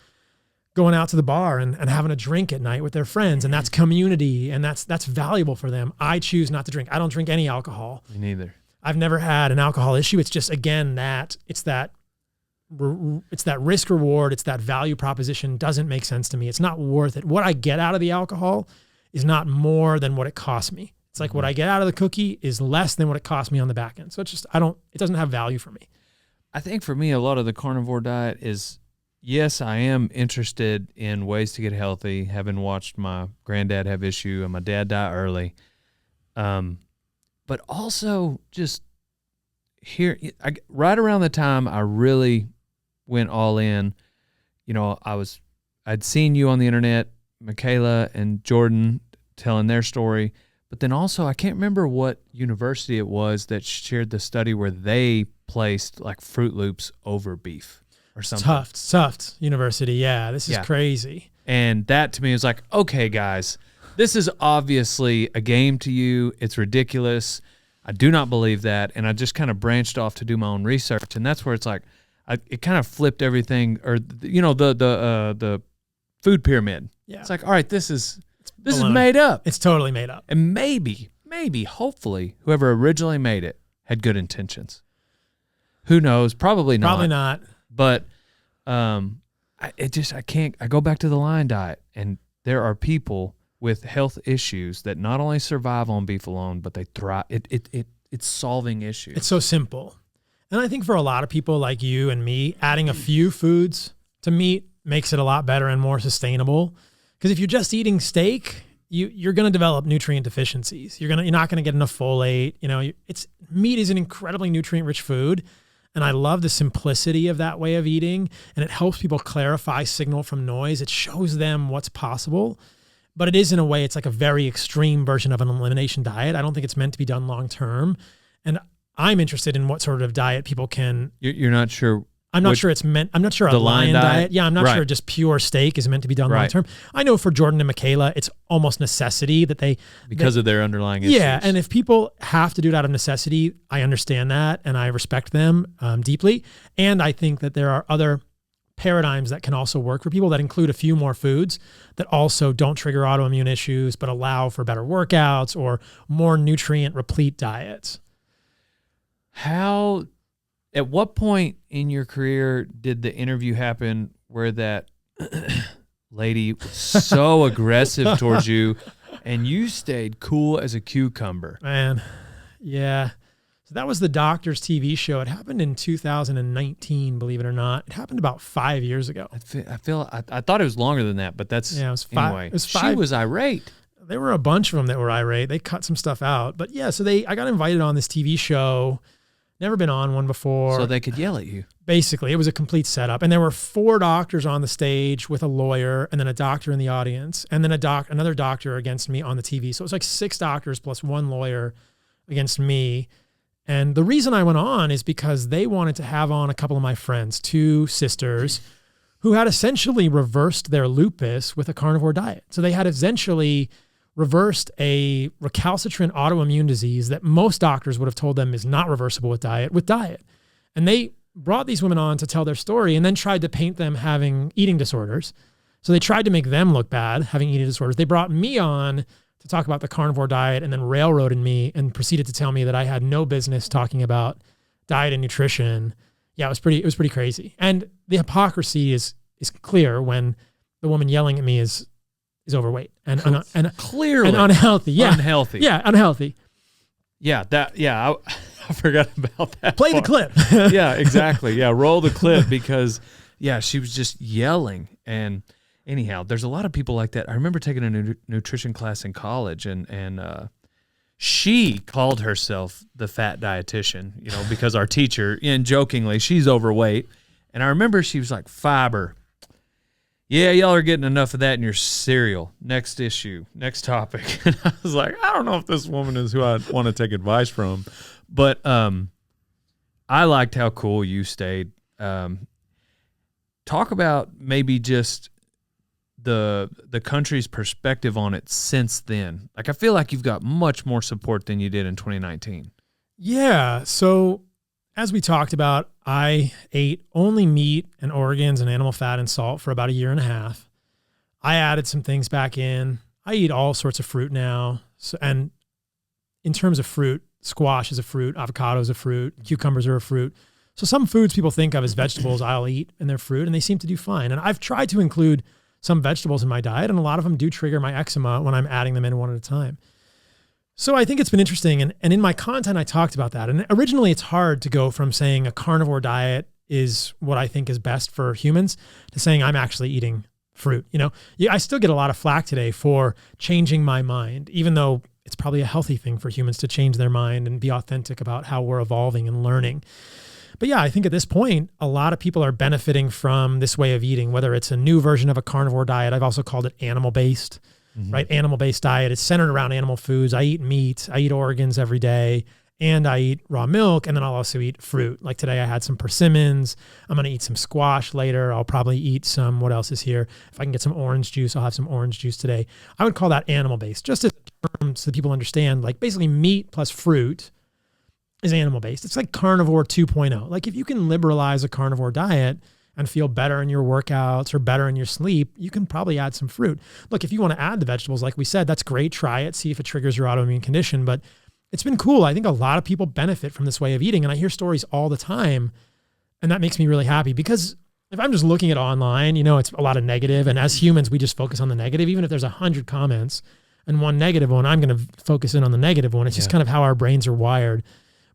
going out to the bar and having a drink at night with their friends, and that's community, and that's valuable for them. I choose not to drink. I don't drink any alcohol. Me neither. I've never had an alcohol issue. It's just, again, it's that risk reward. It's that value proposition doesn't make sense to me. It's not worth it. What I get out of the alcohol is not more than what it costs me. It's like what I get out of the cookie is less than what it cost me on the back end. So it's just, it doesn't have value for me. I think for me, a lot of the carnivore diet is, yes, I am interested in ways to get healthy, having watched my granddad have issue and my dad die early. But also just here, right around the time I really went all in, you know, I'd seen you on the internet, Michaela and Jordan telling their story, but then also I can't remember what university it was that shared the study where they placed like Fruit Loops over beef or something. Tufts University. Yeah, this is crazy. And that to me is like, okay, guys, this is obviously a game to you. It's ridiculous. I do not believe that. And I just kind of branched off to do my own research. And that's where it's like, it kind of flipped everything, or, you know, the food pyramid. Yeah. It's like, all right, this is made up. It's totally made up. And maybe, hopefully, whoever originally made it had good intentions. Who knows? Probably not. Probably not. But I go back to the lion diet, and there are people with health issues that not only survive on beef alone, but they thrive. It's solving issues. It's so simple. And I think for a lot of people like you and me, adding a few foods to meat makes it a lot better and more sustainable. Because if you're just eating steak, you're going to develop nutrient deficiencies. You're not going to get enough folate. You know, meat is an incredibly nutrient-rich food. And I love the simplicity of that way of eating. And it helps people clarify signal from noise. It shows them what's possible. But it is, in a way, it's like a very extreme version of an elimination diet. I don't think it's meant to be done long-term. And I'm interested in what sort of diet people can... You're not sure... I'm not sure a lion diet. Yeah, I'm not sure just pure steak is meant to be done long-term. I know for Jordan and Michaela, it's almost necessity that because of their underlying issues. Yeah, and if people have to do it out of necessity, I understand that, and I respect them deeply. And I think that there are other paradigms that can also work for people that include a few more foods that also don't trigger autoimmune issues, but allow for better workouts or more nutrient-replete diets. At what point in your career did the interview happen where that lady was so aggressive towards you and you stayed cool as a cucumber? Man, yeah. So that was the Doctor's TV show. It happened in 2019, believe it or not. It happened about 5 years ago. I thought it was longer than that, but that's it was 5. Anyway. It was 5. She was irate. There were a bunch of them that were irate. They cut some stuff out, but yeah. So I got invited on this TV show. Never been on one before. So they could yell at you. Basically, it was a complete setup. And there were 4 doctors on the stage with a lawyer and then a doctor in the audience and then another doctor against me on the TV. So it was like 6 doctors plus 1 lawyer against me. And the reason I went on is because they wanted to have on a couple of my friends, 2 sisters who had essentially reversed their lupus with a carnivore diet. So they had essentially reversed a recalcitrant autoimmune disease that most doctors would have told them is not reversible with diet. And they brought these women on to tell their story and then tried to paint them having eating disorders. So they tried to make them look bad, having eating disorders. They brought me on to talk about the carnivore diet and then railroaded me and proceeded to tell me that I had no business talking about diet and nutrition. Yeah, it was pretty crazy. And the hypocrisy is clear when the woman yelling at me is overweight and clearly and unhealthy. Yeah. Unhealthy. Yeah. Unhealthy. Yeah. I forgot about that. Play the clip. Yeah, exactly. Yeah. Roll the clip because she was just yelling. And anyhow, there's a lot of people like that. I remember taking a nutrition class in college and she called herself the fat dietitian, you know, because our teacher, and jokingly, she's overweight. And I remember she was like, fiber. Yeah, y'all are getting enough of that in your cereal. Next issue, next topic. And I was like, I don't know if this woman is who I want to take advice from. But I liked how cool you stayed. Talk about maybe just the country's perspective on it since then. Like, I feel like you've got much more support than you did in 2019. Yeah. So As we talked about, I ate only meat and organs and animal fat and salt for about 1.5 years. I added some things back in. I eat all sorts of fruit now. So, and in terms of fruit, squash is a fruit, avocado is a fruit, cucumbers are a fruit. So some foods people think of as vegetables I'll eat and they're fruit, and they seem to do fine. And I've tried to include some vegetables in my diet, and a lot of them do trigger my eczema when I'm adding them in one at a time. So I think it's been interesting. And in my content, I talked about that. And originally it's hard to go from saying a carnivore diet is what I think is best for humans to saying I'm actually eating fruit. You know, I still get a lot of flack today for changing my mind, even though it's probably a healthy thing for humans to change their mind and be authentic about how we're evolving and learning. But yeah, I think at this point, a lot of people are benefiting from this way of eating, whether it's a new version of a carnivore diet. I've also called it animal-based. Right? Animal-based diet is centered around animal foods. I eat meat, I eat organs every day, and I eat raw milk, and then I'll also eat fruit. Like today I had some persimmons. I'm going to eat some squash later. I'll probably eat some, what else is here? If I can get some orange juice, I'll have some orange juice today. I would call that animal-based, just as a term so that people understand, like basically meat plus fruit is animal-based. It's like carnivore 2.0. Like if you can liberalize a carnivore diet and feel better in your workouts or better in your sleep, you can probably add some fruit. Look, if you want to add the vegetables, like we said, that's great. Try it, see if it triggers your autoimmune condition. But it's been cool. I think a lot of people benefit from this way of eating. And I hear stories all the time. And that makes me really happy, because if I'm just looking at online, you know, it's a lot of negative. And as humans, we just focus on the negative. Even if there's 100 comments and one negative one, I'm going to focus in on the negative one. It's just kind of how our brains are wired.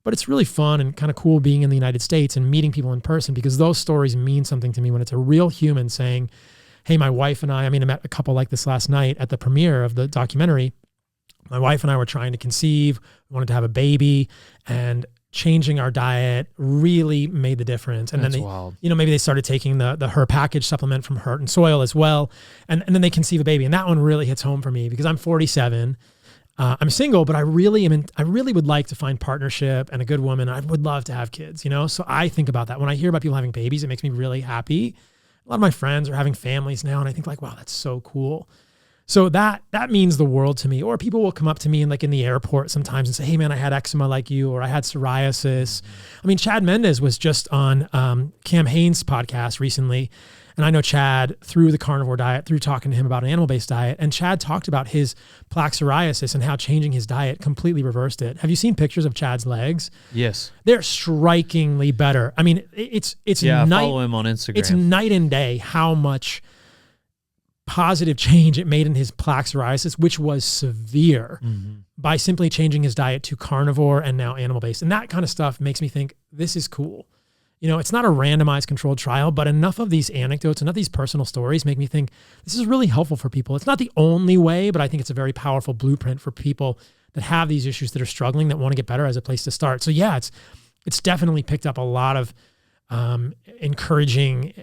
But it's really fun and kind of cool being in the United States and meeting people in person, because those stories mean something to me when it's a real human saying, hey, my wife and I met a couple like this last night at the premiere of the documentary. My wife and I were trying to conceive, we wanted to have a baby, and changing our diet really made the difference. And That's then they, wild. you know, maybe they started taking the Her Package supplement from Heart and Soil as well. And then they conceive a baby. And that one really hits home for me, because I'm 47. I'm single, but I really would like to find partnership and a good woman. I would love to have kids, you know? So I think about that. When I hear about people having babies, it makes me really happy. A lot of my friends are having families now, and I think like, wow, that's so cool. So that means the world to me. Or people will come up to me in the airport sometimes and say, hey man, I had eczema like you, or I had psoriasis. I mean, Chad Mendes was just on Cam Haines' podcast recently. And I know Chad through the carnivore diet, through talking to him about an animal-based diet. And Chad talked about his plaque psoriasis and how changing his diet completely reversed it. Have you seen pictures of Chad's legs? Yes. They're strikingly better. I mean, it's I follow him on Instagram. It's night and day how much positive change it made in his plaque psoriasis, which was severe, by simply changing his diet to carnivore and now animal-based. And that kind of stuff makes me think this is cool. You know, it's not a randomized controlled trial, but enough of these anecdotes, enough of these personal stories make me think this is really helpful for people. It's not the only way, but I think it's a very powerful blueprint for people that have these issues, that are struggling, that want to get better, as a place to start. So yeah, it's definitely picked up a lot of encouraging,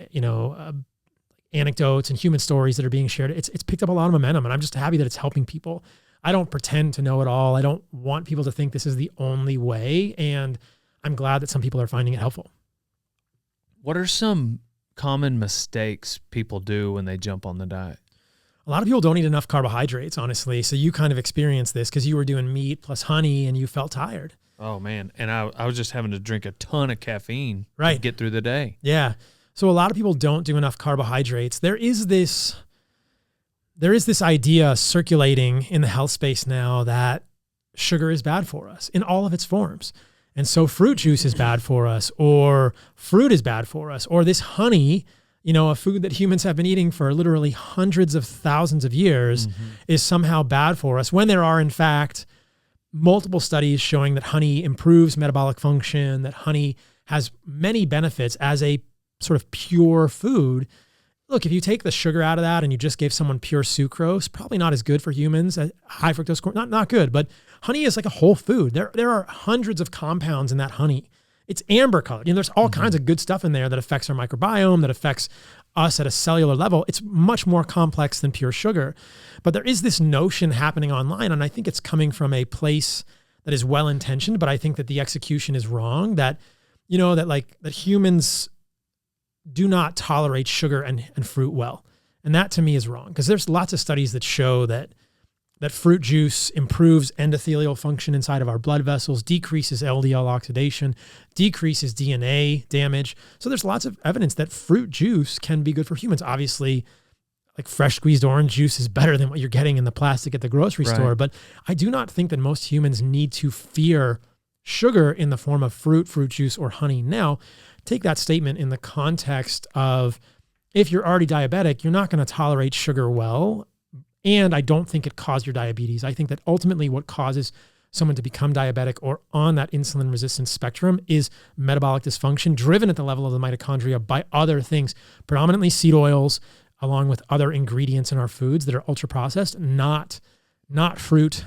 anecdotes and human stories that are being shared. It's picked up a lot of momentum, and I'm just happy that it's helping people. I don't pretend to know it all. I don't want people to think this is the only way, and I'm glad that some people are finding it helpful. What are some common mistakes people do when they jump on the diet? A lot of people don't eat enough carbohydrates, honestly. So you kind of experienced this because you were doing meat plus honey and you felt tired. Oh man. And I was just having to drink a ton of caffeine to get through the day. Yeah. So a lot of people don't do enough carbohydrates. There is this idea circulating in the health space now that sugar is bad for us in all of its forms. And so fruit juice is bad for us, or fruit is bad for us, or this honey, a food that humans have been eating for literally hundreds of thousands of years, is somehow bad for us, when there are, in fact, multiple studies showing that honey improves metabolic function, that honey has many benefits as a sort of pure food. Look, if you take the sugar out of that and you just gave someone pure sucrose, probably not as good for humans. High fructose corn, not good, but honey is like a whole food. There are hundreds of compounds in that honey. It's amber colored. There's all kinds of good stuff in there that affects our microbiome, that affects us at a cellular level. It's much more complex than pure sugar. But there is this notion happening online, and I think it's coming from a place that is well-intentioned, but I think that the execution is wrong, that humans do not tolerate sugar and fruit well. And that to me is wrong, because there's lots of studies that show that that fruit juice improves endothelial function inside of our blood vessels, decreases LDL oxidation, decreases DNA damage. So there's lots of evidence that fruit juice can be good for humans. Obviously, like fresh squeezed orange juice is better than what you're getting in the plastic at the grocery store. But I do not think that most humans need to fear sugar in the form of fruit juice, or honey. Now, take that statement in the context of, if you're already diabetic, you're not going to tolerate sugar well. And I don't think it caused your diabetes. I think that ultimately what causes someone to become diabetic or on that insulin resistance spectrum is metabolic dysfunction driven at the level of the mitochondria by other things, predominantly seed oils, along with other ingredients in our foods that are ultra processed, not fruit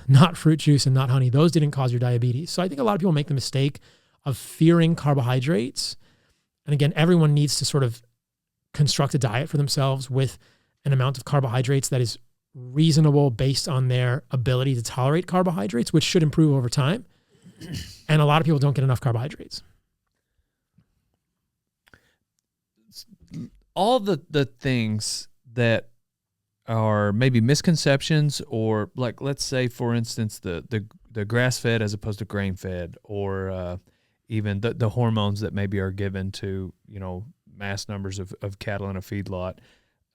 juice, and not honey. Those didn't cause your diabetes. So I think a lot of people make the mistake of fearing carbohydrates. And again, everyone needs to sort of construct a diet for themselves with an amount of carbohydrates that is reasonable based on their ability to tolerate carbohydrates, which should improve over time. And a lot of people don't get enough carbohydrates. All the things that are maybe misconceptions, or like, let's say, for instance, the grass-fed as opposed to grain-fed, or even the hormones that maybe are given to, mass numbers of cattle in a feedlot,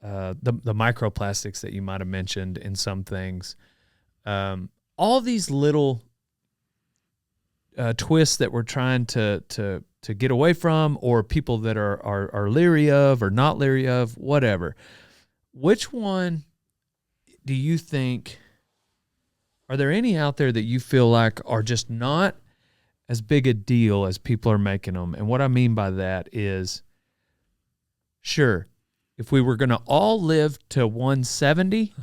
the microplastics that you might have mentioned in some things, all these little twists that we're trying to get away from, or people that are leery of or not leery of, whatever. Which one do you think, are there any out there that you feel like are just not as big a deal as people are making them? And what I mean by that is, sure, if we were going to all live to 170,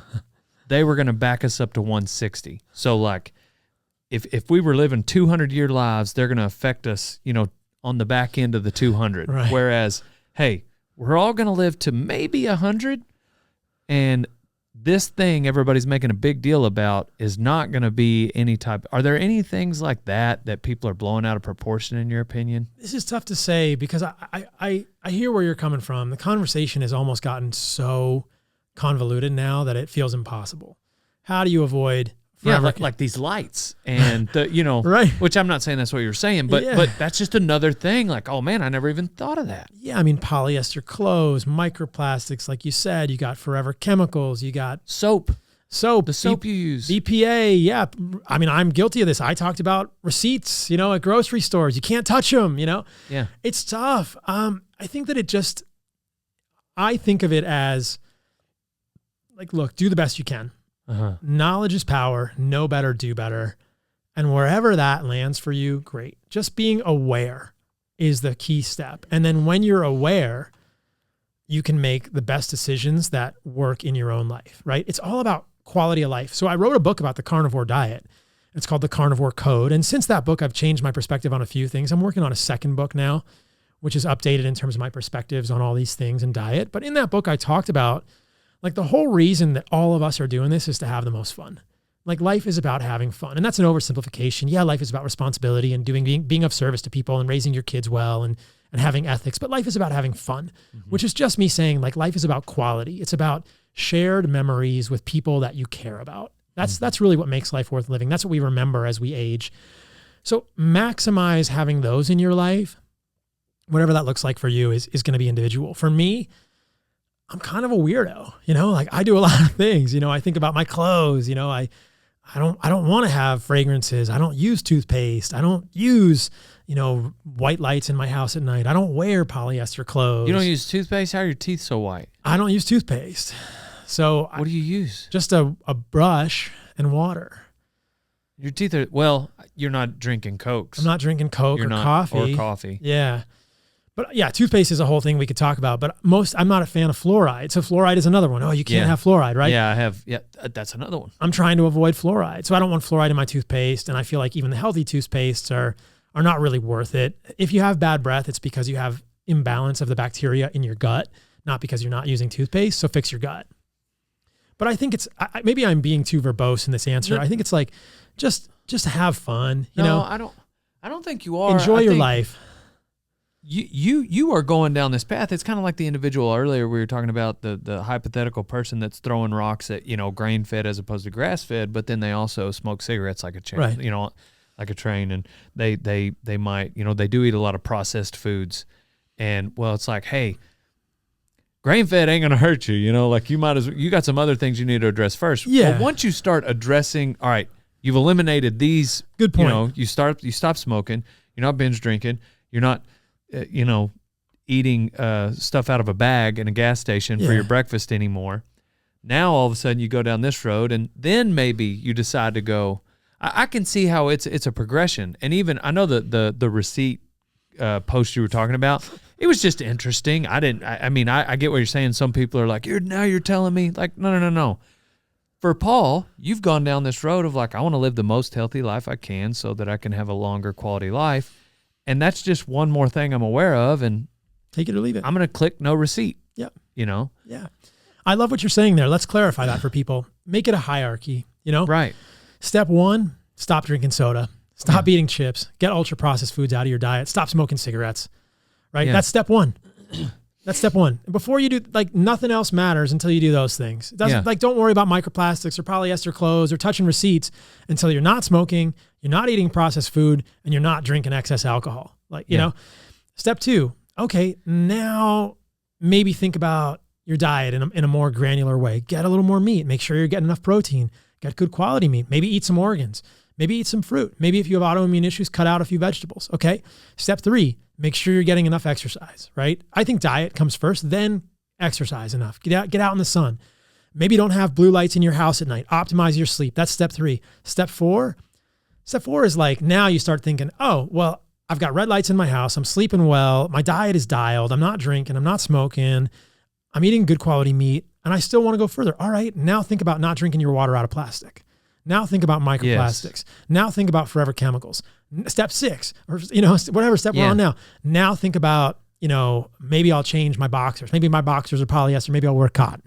they were going to back us up to 160. So like, if we were living 200-year lives, they're going to affect us, on the back end of the 200. Right. Whereas, hey, we're all going to live to maybe 100, and this thing everybody's making a big deal about is not going to be any type. Are there any things like that people are blowing out of proportion, in your opinion? This is tough to say, because I hear where you're coming from. The conversation has almost gotten so convoluted now that it feels impossible. How do you avoid... Yeah, like these lights and right. Which I'm not saying that's what you're saying, but that's just another thing. Like, oh man, I never even thought of that. Yeah, I mean, polyester clothes, microplastics, like you said, you got forever chemicals, you got soap, the soap you use, BPA. Yeah, I mean, I'm guilty of this. I talked about receipts, at grocery stores. You can't touch them. Yeah, it's tough. I think that I think of it as like, look, do the best you can. Knowledge is power. Know better, do better. And wherever that lands for you, great. Just being aware is the key step. And then when you're aware, you can make the best decisions that work in your own life, right? It's all about quality of life. So I wrote a book about the carnivore diet. It's called The Carnivore Code. And since that book, I've changed my perspective on a few things. I'm working on a second book now, which is updated in terms of my perspectives on all these things in diet. But in that book, I talked about like the whole reason that all of us are doing this is to have the most fun. Like, life is about having fun. And that's an oversimplification. Yeah, life is about responsibility and being of service to people and raising your kids well and having ethics. But life is about having fun, which is just me saying, like, life is about quality. It's about shared memories with people that you care about. That's really what makes life worth living. That's what we remember as we age. So maximize having those in your life. Whatever that looks like for you is going to be individual. For me, I'm kind of a weirdo, like I do a lot of things, I think about my clothes, I don't want to have fragrances. I don't use toothpaste. I don't use, white lights in my house at night. I don't wear polyester clothes. You don't use toothpaste? How are your teeth so white? I don't use toothpaste. So what do you use? Just a brush and water. Your teeth are, well, you're not drinking Cokes. I'm not drinking Coke or coffee. Or coffee. Yeah. But yeah, toothpaste is a whole thing we could talk about, but I'm not a fan of fluoride. So fluoride is another one. Oh, you can't have fluoride, right? Yeah, I have. Yeah, that's another one. I'm trying to avoid fluoride. So I don't want fluoride in my toothpaste. And I feel like even the healthy toothpastes are not really worth it. If you have bad breath, it's because you have imbalance of the bacteria in your gut, not because you're not using toothpaste. So fix your gut. But I think maybe I'm being too verbose in this answer. I think it's like, just have fun. I don't think you are. Enjoy your life. you are going down this path. It's kind of like the individual earlier we were talking about, the hypothetical person that's throwing rocks at, grain fed as opposed to grass fed, but then they also smoke cigarettes like a chain, Right. like a train, and they might, they do eat a lot of processed foods, and well, it's like, hey, grain fed ain't gonna hurt you, like you got some other things you need to address first. Yeah. But once you start addressing, all right, you've eliminated these. Good point. You stop smoking. You're not binge drinking. You're not, eating stuff out of a bag in a gas station for your breakfast anymore. Now all of a sudden you go down this road, and then maybe you decide to go. I can see how it's a progression, and even I know the receipt post you were talking about. It was just interesting. I get what you're saying. Some people are like, you're telling me, like, no. For Paul, you've gone down this road of like, I want to live the most healthy life I can so that I can have a longer quality life. And that's just one more thing I'm aware of. And take it or leave it. I'm going to click no receipt. Yep. Yeah. I love what you're saying there. Let's clarify that for people. Make it a hierarchy, Right. Step 1, stop drinking soda. Stop eating chips. Get ultra processed foods out of your diet. Stop smoking cigarettes. Right? Yeah. That's step 1. That's step 1. Before you do, like, nothing else matters until you do those things. It doesn't, like, don't worry about microplastics or polyester clothes or touching receipts until you're not smoking, you're not eating processed food, and you're not drinking excess alcohol. Like, you know. Step 2, okay, now maybe think about your diet in a more granular way. Get a little more meat. Make sure you're getting enough protein. Get good quality meat. Maybe eat some organs. Maybe eat some fruit. Maybe if you have autoimmune issues, cut out a few vegetables. Okay. Step 3, make sure you're getting enough exercise, right? I think diet comes first, then exercise enough. Get out in the sun. Maybe don't have blue lights in your house at night. Optimize your sleep. That's step 3. Step 4 is like, now you start thinking, oh, well, I've got red lights in my house. I'm sleeping well. My diet is dialed. I'm not drinking. I'm not smoking. I'm eating good quality meat, and I still want to go further. All right. Now think about not drinking your water out of plastic. Now think about microplastics. Yes. Now think about forever chemicals. Step 6, or whatever step we're on now. Now think about, maybe I'll change my boxers. Maybe my boxers are polyester. Maybe I'll wear cotton.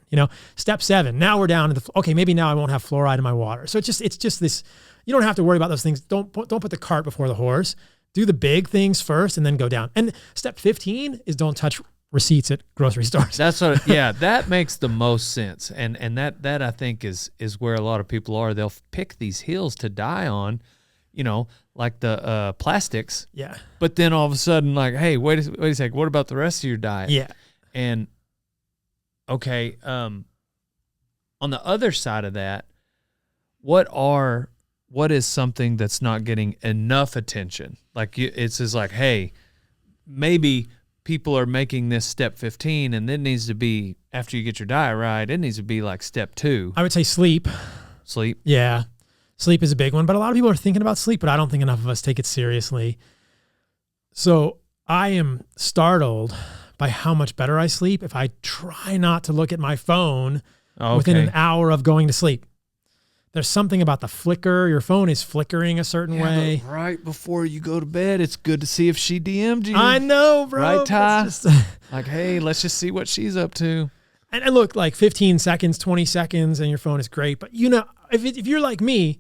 Step 7. Now we're down to okay, maybe now I won't have fluoride in my water. So it's just this. You don't have to worry about those things. Don't put the cart before the horse. Do the big things first, and then go down. And step 15 is don't touch receipts at grocery stores. That's that makes the most sense. And that I think is where a lot of people are. They'll pick these hills to die on, like the plastics. Yeah. But then all of a sudden, like, hey, wait a sec, what about the rest of your diet? Yeah. And okay, on the other side of that, what is something that's not getting enough attention? Like it's just like, hey, maybe people are making this step 15, and it needs to be, after you get your diet right, it needs to be like step 2. I would say sleep. Sleep? Yeah. Sleep is a big one, but a lot of people are thinking about sleep, but I don't think enough of us take it seriously. So I am startled by how much better I sleep if I try not to look at my phone within an hour of going to sleep. There's something about the flicker. Your phone is flickering a certain way. But right before you go to bed, it's good to see if she DM'd you. I know, bro. Right, Ty? Like, hey, let's just see what she's up to. And look, like 15 seconds, 20 seconds, and your phone is great. But, if you're like me,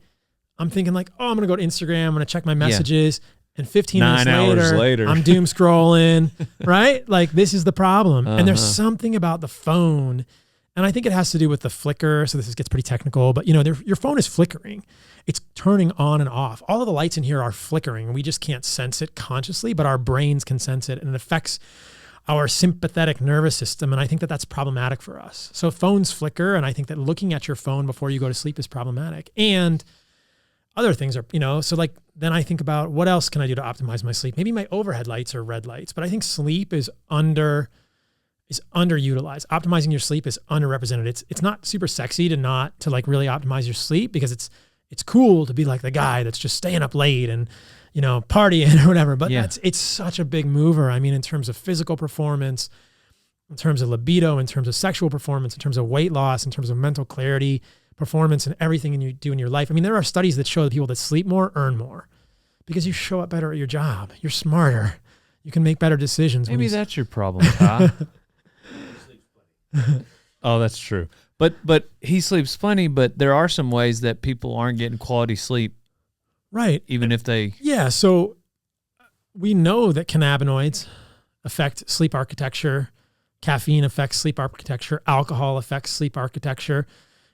I'm thinking like, oh, I'm going to go to Instagram. I'm going to check my messages. Yeah. And 15 9 minutes hours later, I'm doom scrolling, right? Like, this is the problem. And there's something about the phone. And I think it has to do with the flicker. So this gets pretty technical, but your phone is flickering. It's turning on and off. All of the lights in here are flickering. We just can't sense it consciously, but our brains can sense it, and it affects our sympathetic nervous system. And I think that that's problematic for us. So phones flicker. And I think that looking at your phone before you go to sleep is problematic. And other things are, so like, then I think about what else can I do to optimize my sleep? Maybe my overhead lights are red lights, but I think sleep is underutilized. Optimizing your sleep is underrepresented. It's not super sexy to like really optimize your sleep, because it's cool to be like the guy that's just staying up late and, partying or whatever. But it's such a big mover. I mean, in terms of physical performance, in terms of libido, in terms of sexual performance, in terms of weight loss, in terms of mental clarity, performance, and everything you do in your life. I mean, there are studies that show that people that sleep more earn more because you show up better at your job. You're smarter. You can make better decisions. Maybe that's your problem, Ty. Oh, that's true. But he sleeps plenty, but there are some ways that people aren't getting quality sleep. Right. Even if they... Yeah, so we know that cannabinoids affect sleep architecture. Caffeine affects sleep architecture. Alcohol affects sleep architecture.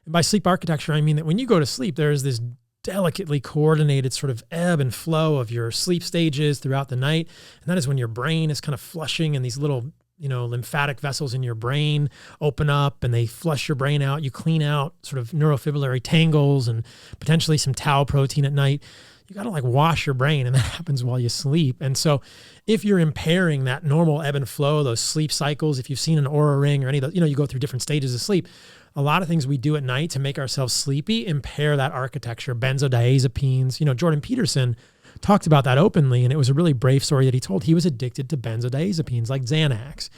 And by sleep architecture, I mean that when you go to sleep, there's this delicately coordinated sort of ebb and flow of your sleep stages throughout the night. And that is when your brain is kind of flushing and these little, lymphatic vessels in your brain open up and they flush your brain out. You clean out sort of neurofibrillary tangles and potentially some tau protein at night. You got to like wash your brain, and that happens while you sleep. And so if you're impairing that normal ebb and flow, those sleep cycles, if you've seen an Oura ring or any of those, you go through different stages of sleep. A lot of things we do at night to make ourselves sleepy impair that architecture. Benzodiazepines, Jordan Peterson talked about that openly, and it was a really brave story that he told. He was addicted to benzodiazepines like Xanax,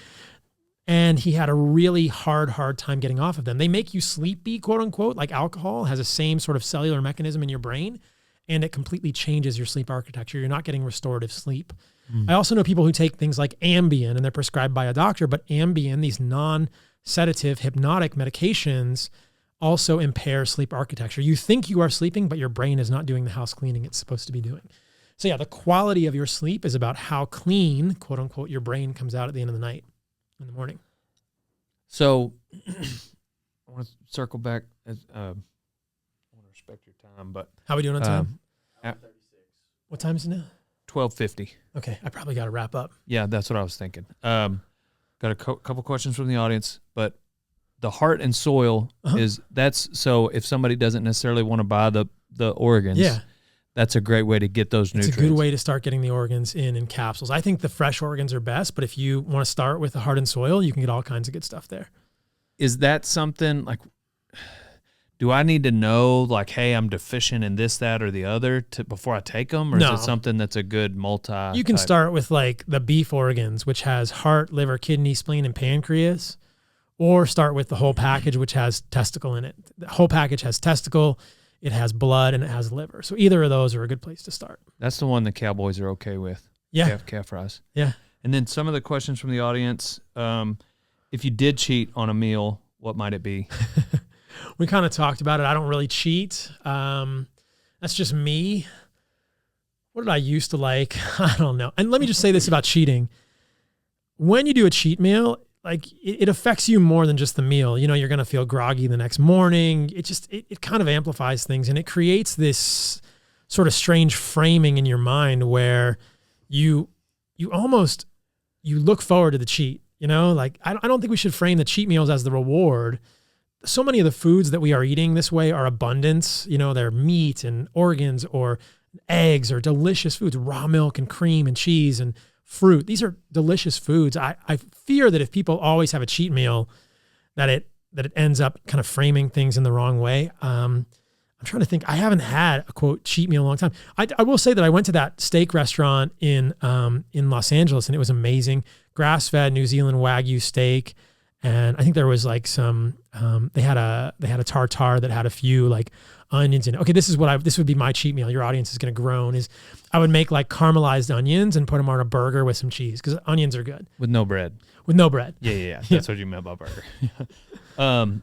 and he had a really hard time getting off of them. They make you sleepy, quote unquote, like alcohol has the same sort of cellular mechanism in your brain, and it completely changes your sleep architecture. You're not getting restorative sleep. I also know people who take things like Ambien, and they're prescribed by a doctor, but Ambien, these non-sedative hypnotic medications, also impair sleep architecture. You think you are sleeping, but your brain is not doing the house cleaning it's supposed to be doing. So yeah, the quality of your sleep is about how clean, quote unquote, your brain comes out at the end of the night, in the morning. So I want to circle back. I want to respect your time, but how are we doing on time? What time is it now? 12:50. Okay, I probably got to wrap up. Yeah, that's what I was thinking. Got a couple questions from the audience, but the heart and soil so if somebody doesn't necessarily want to buy the organs, that's a great way to get those nutrients. It's a good way to start getting the organs in capsules. I think the fresh organs are best, but if you want to start with the heart and soil, you can get all kinds of good stuff there. Is that something like, do I need to know like, hey, I'm deficient in this, that, or the other before I take them? Or is it something that's a good You can start with like the beef organs, which has heart, liver, kidney, spleen, and pancreas, or start with the whole package, which has testicle in it. The whole package has testicle, it has blood, and it has liver. So either of those are a good place to start. That's the one the Cowboys are okay with. Yeah. Calf fries. Yeah. And then some of the questions from the audience, if you did cheat on a meal, what might it be? We kind of talked about it. I don't really cheat. That's just me. What did I used to like? I don't know. And let me just say this about cheating. When you do a cheat meal, like it affects you more than just the meal. You're going to feel groggy the next morning. It kind of amplifies things, and it creates this sort of strange framing in your mind where you look forward to the cheat, like I don't think we should frame the cheat meals as the reward. So many of the foods that we are eating this way are abundance. They're meat and organs or eggs or delicious foods, raw milk and cream and cheese and fruit. These are delicious foods. I fear that if people always have a cheat meal, that it ends up kind of framing things in the wrong way. I'm trying to think. I haven't had a quote cheat meal in a long time. I will say that I went to that steak restaurant in Los Angeles, and it was amazing. Grass-fed New Zealand Wagyu steak. And I think there was like some, they had a tartare that had a few like onions in it. Okay, this would be my cheat meal. Your audience is going to groan. Is I would make like caramelized onions and put them on a burger with some cheese because onions are good. With no bread. With no bread. Yeah. That's what you meant by burger.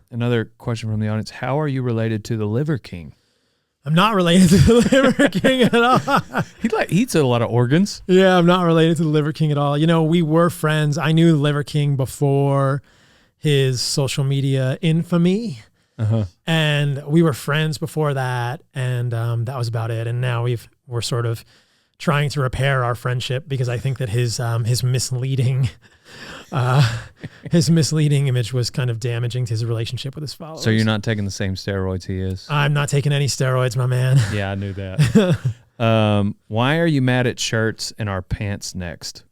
Another question from the audience. How are you related to the Liver King? I'm not related to the Liver King at all. He eats a lot of organs. Yeah, I'm not related to the Liver King at all. We were friends. I knew the Liver King before his social media infamy. And we were friends before that. And that was about it. And now we're sort of trying to repair our friendship because I think that his misleading image was kind of damaging to his relationship with his followers. So you're not taking the same steroids he is? I'm not taking any steroids, my man. Yeah, I knew that. Why are you mad at shirts and our pants next?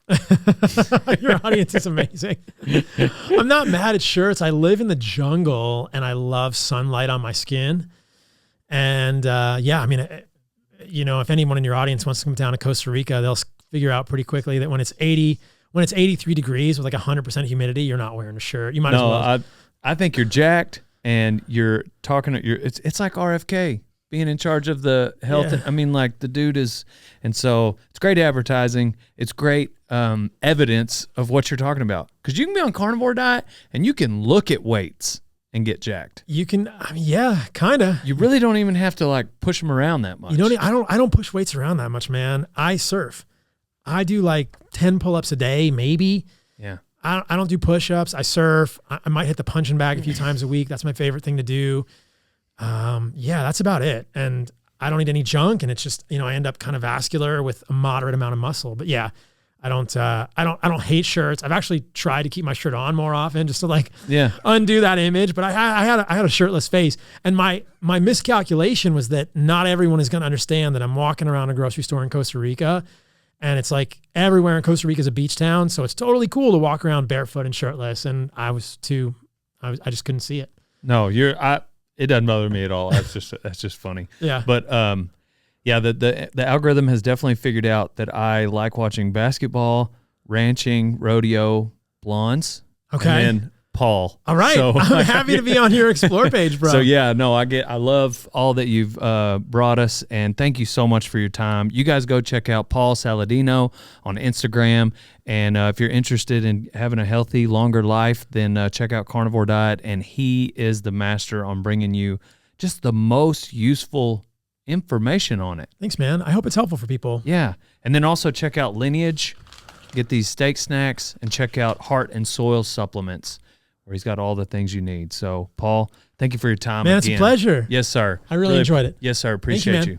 Your audience is amazing. I'm not mad at shirts. I live in the jungle and I love sunlight on my skin. And if anyone in your audience wants to come down to Costa Rica, they'll figure out pretty quickly that when it's 83 degrees with like 100% humidity, you're not wearing a shirt. You might as well. I think you're jacked and you're talking. It's like RFK being in charge of the health. Yeah. I mean, like the dude is, and so it's great advertising. It's great evidence of what you're talking about because you can be on carnivore diet and you can look at weights and get jacked. You can, kind of. You really don't even have to like push them around that much. I don't push weights around that much, man. I surf. I do like 10 pull-ups a day, maybe. Yeah. I don't do push-ups. I surf. I might hit the punching bag a few times a week. That's my favorite thing to do. Yeah, that's about it. And I don't eat any junk, and it's just, I end up kind of vascular with a moderate amount of muscle. But yeah, I don't hate shirts. I've actually tried to keep my shirt on more often just to undo that image. But I had a shirtless face, and my miscalculation was that not everyone is going to understand that I'm walking around a grocery store in Costa Rica, and it's like everywhere in Costa Rica is a beach town, so it's totally cool to walk around barefoot and shirtless. And I just couldn't see it. No, it doesn't bother me at all. That's just funny. Yeah. But yeah, the algorithm has definitely figured out that I like watching basketball, ranching, rodeo, blondes. Okay. And then Paul. All right. So, I'm happy to be on your Explore page, bro. So yeah, no, I love all that you've brought us, and thank you so much for your time. You guys go check out Paul Saladino on Instagram, and if you're interested in having a healthy, longer life, then check out Carnivore Diet, and he is the master on bringing you just the most useful information on it. Thanks, man. I hope it's helpful for people. Yeah, and then also check out Lineage, get these steak snacks, and check out Heart and Soil Supplements, where he's got all the things you need. So, Paul, thank you for your time. Man, it's a pleasure. Yes, sir. I really enjoyed it. Yes, sir. Appreciate you.